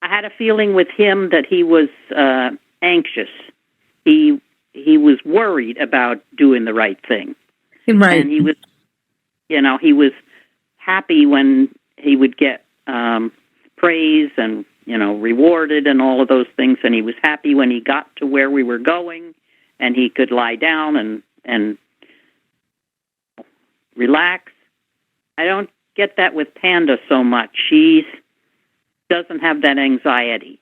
G: had a feeling with him that he was anxious. He was worried about doing the right thing.
I: Right.
G: And he was happy when he would get praise and, rewarded and all of those things. And he was happy when he got to where we were going and he could lie down and relax. I don't get that with Panda so much. She doesn't have that anxiety.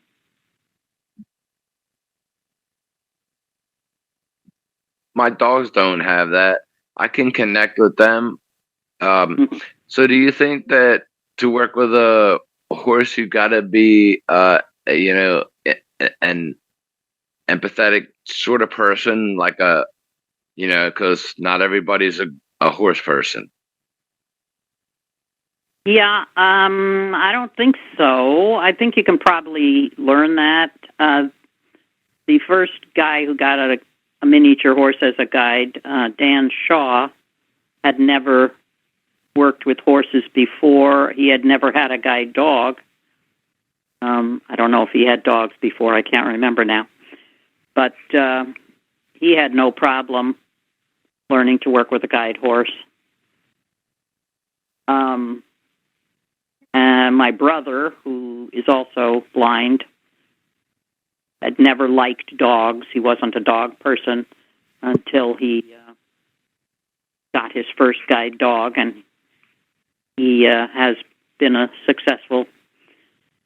F: My dogs don't have that. I can connect with them. So do you think that to work with a horse, you got to be, an empathetic sort of person, like because not everybody's a horse person.
G: Yeah, I don't think so. I think you can probably learn that. The first guy who got a miniature horse as a guide, Dan Shaw, had never worked with horses before. He had never had a guide dog. I don't know if he had dogs before. I can't remember now. But he had no problem learning to work with a guide horse. And my brother, who is also blind, had never liked dogs. He wasn't a dog person until he got his first guide dog, and he has been a successful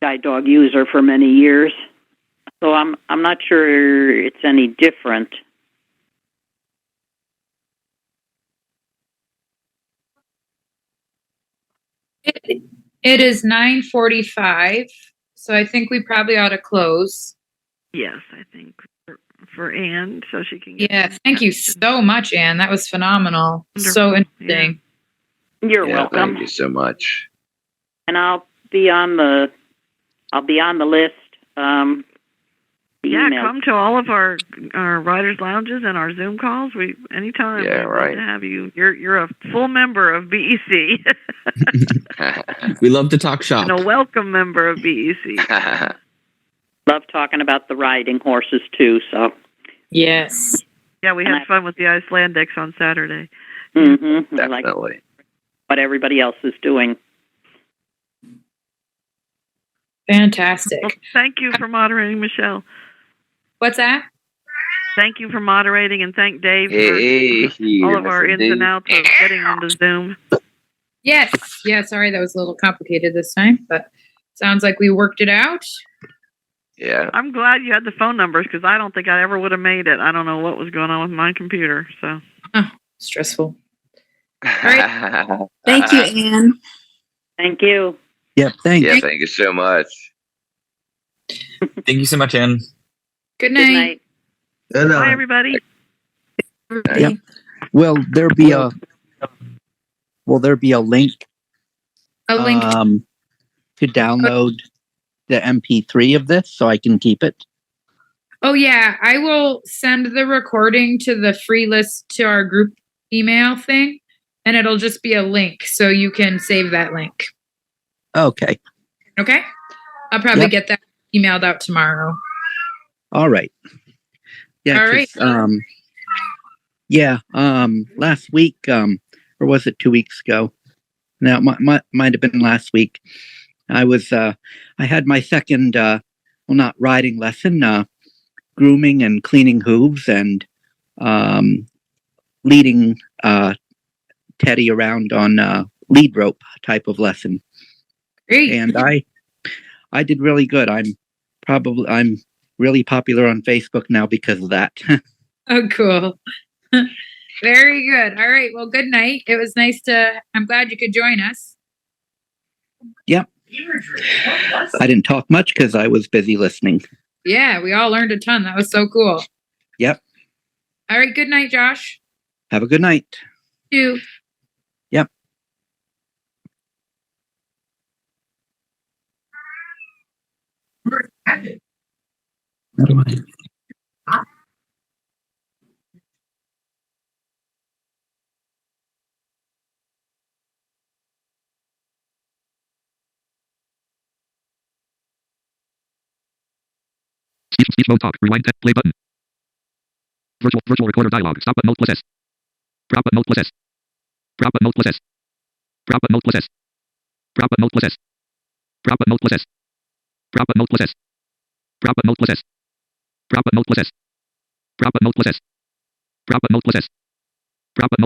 G: guide dog user for many years. So I'm not sure it's any different.
D: It is 9:45, so I think we probably ought to close.
J: Yes, I think for Ann, so she can get.
D: Yeah, thank you so much, Ann. That was phenomenal.
J: Wonderful.
D: So interesting.
J: Yeah.
G: You're welcome.
F: Thank you so much.
G: And I'll be on the list.
J: Come to all of our writers' lounges and our Zoom calls. Anytime.
F: Yeah,
J: we'd
F: right.
J: love to have you. You're a full member of BEC.
H: We love to talk shop.
J: And a welcome member of BEC.
G: Love talking about the riding horses too. So
D: yes.
J: Yeah, we had fun with the Icelandics on Saturday.
G: Mm-hmm.
F: Definitely.
G: Like what everybody else is doing.
D: Fantastic.
J: Well, thank you for moderating, Michelle.
D: What's that?
J: Thank you for moderating, and thank Dave for all of our ins and outs of getting into Zoom.
D: Yes. Yeah, sorry, that was a little complicated this time, but sounds like we worked it out.
F: Yeah.
J: I'm glad you had the phone numbers because I don't think I ever would have made it. I don't know what was going on with my computer. So
D: stressful.
E: All right. Thank you, Ann.
G: Thank you.
C: Yep. Thank you.
F: Yeah, thank you so much.
H: Thank you so much, Ann.
D: Good night.
M: Good night.
J: Bye, everybody.
C: Yep. Will there be a link?
D: A link
C: to download the MP3 of this so I can keep it?
D: Oh yeah, I will send the recording to the free list to our group email thing, and it'll just be a link so you can save that link.
C: Okay.
D: Okay? I'll probably get that emailed out tomorrow.
C: All right. Yeah.
D: All right.
C: Last week, or was it 2 weeks ago? No, it might have been last week. I had my second, not riding lesson, grooming and cleaning hooves and leading Teddy around on lead rope type of lesson.
D: Great.
C: And I did really good. I'm really popular on Facebook now because of that.
D: Oh, cool. Very good. All right. Well, good night. It was nice I'm glad you could join us.
C: Yep. I didn't talk much because I was busy listening.
D: Yeah, we all learned a ton. That was so cool.
C: Yep.
D: All right. Good night, Josh.
C: Have a good night.
D: You too.
C: Yep. How do I?
O: Speech mode talk. Rewind. Play button. Virtual recorder dialog. Stop button. Alt plus S. Drop button. Alt plus S. Drop button. Alt plus S. Drop button. Alt plus S. Prop but mode plus S. Prop but mode plus S. Prop but mode plus S. Prop but mode plus S. Prop but mode plus S. Prop but mode plus S. Prop but mode plus S. Prop but mode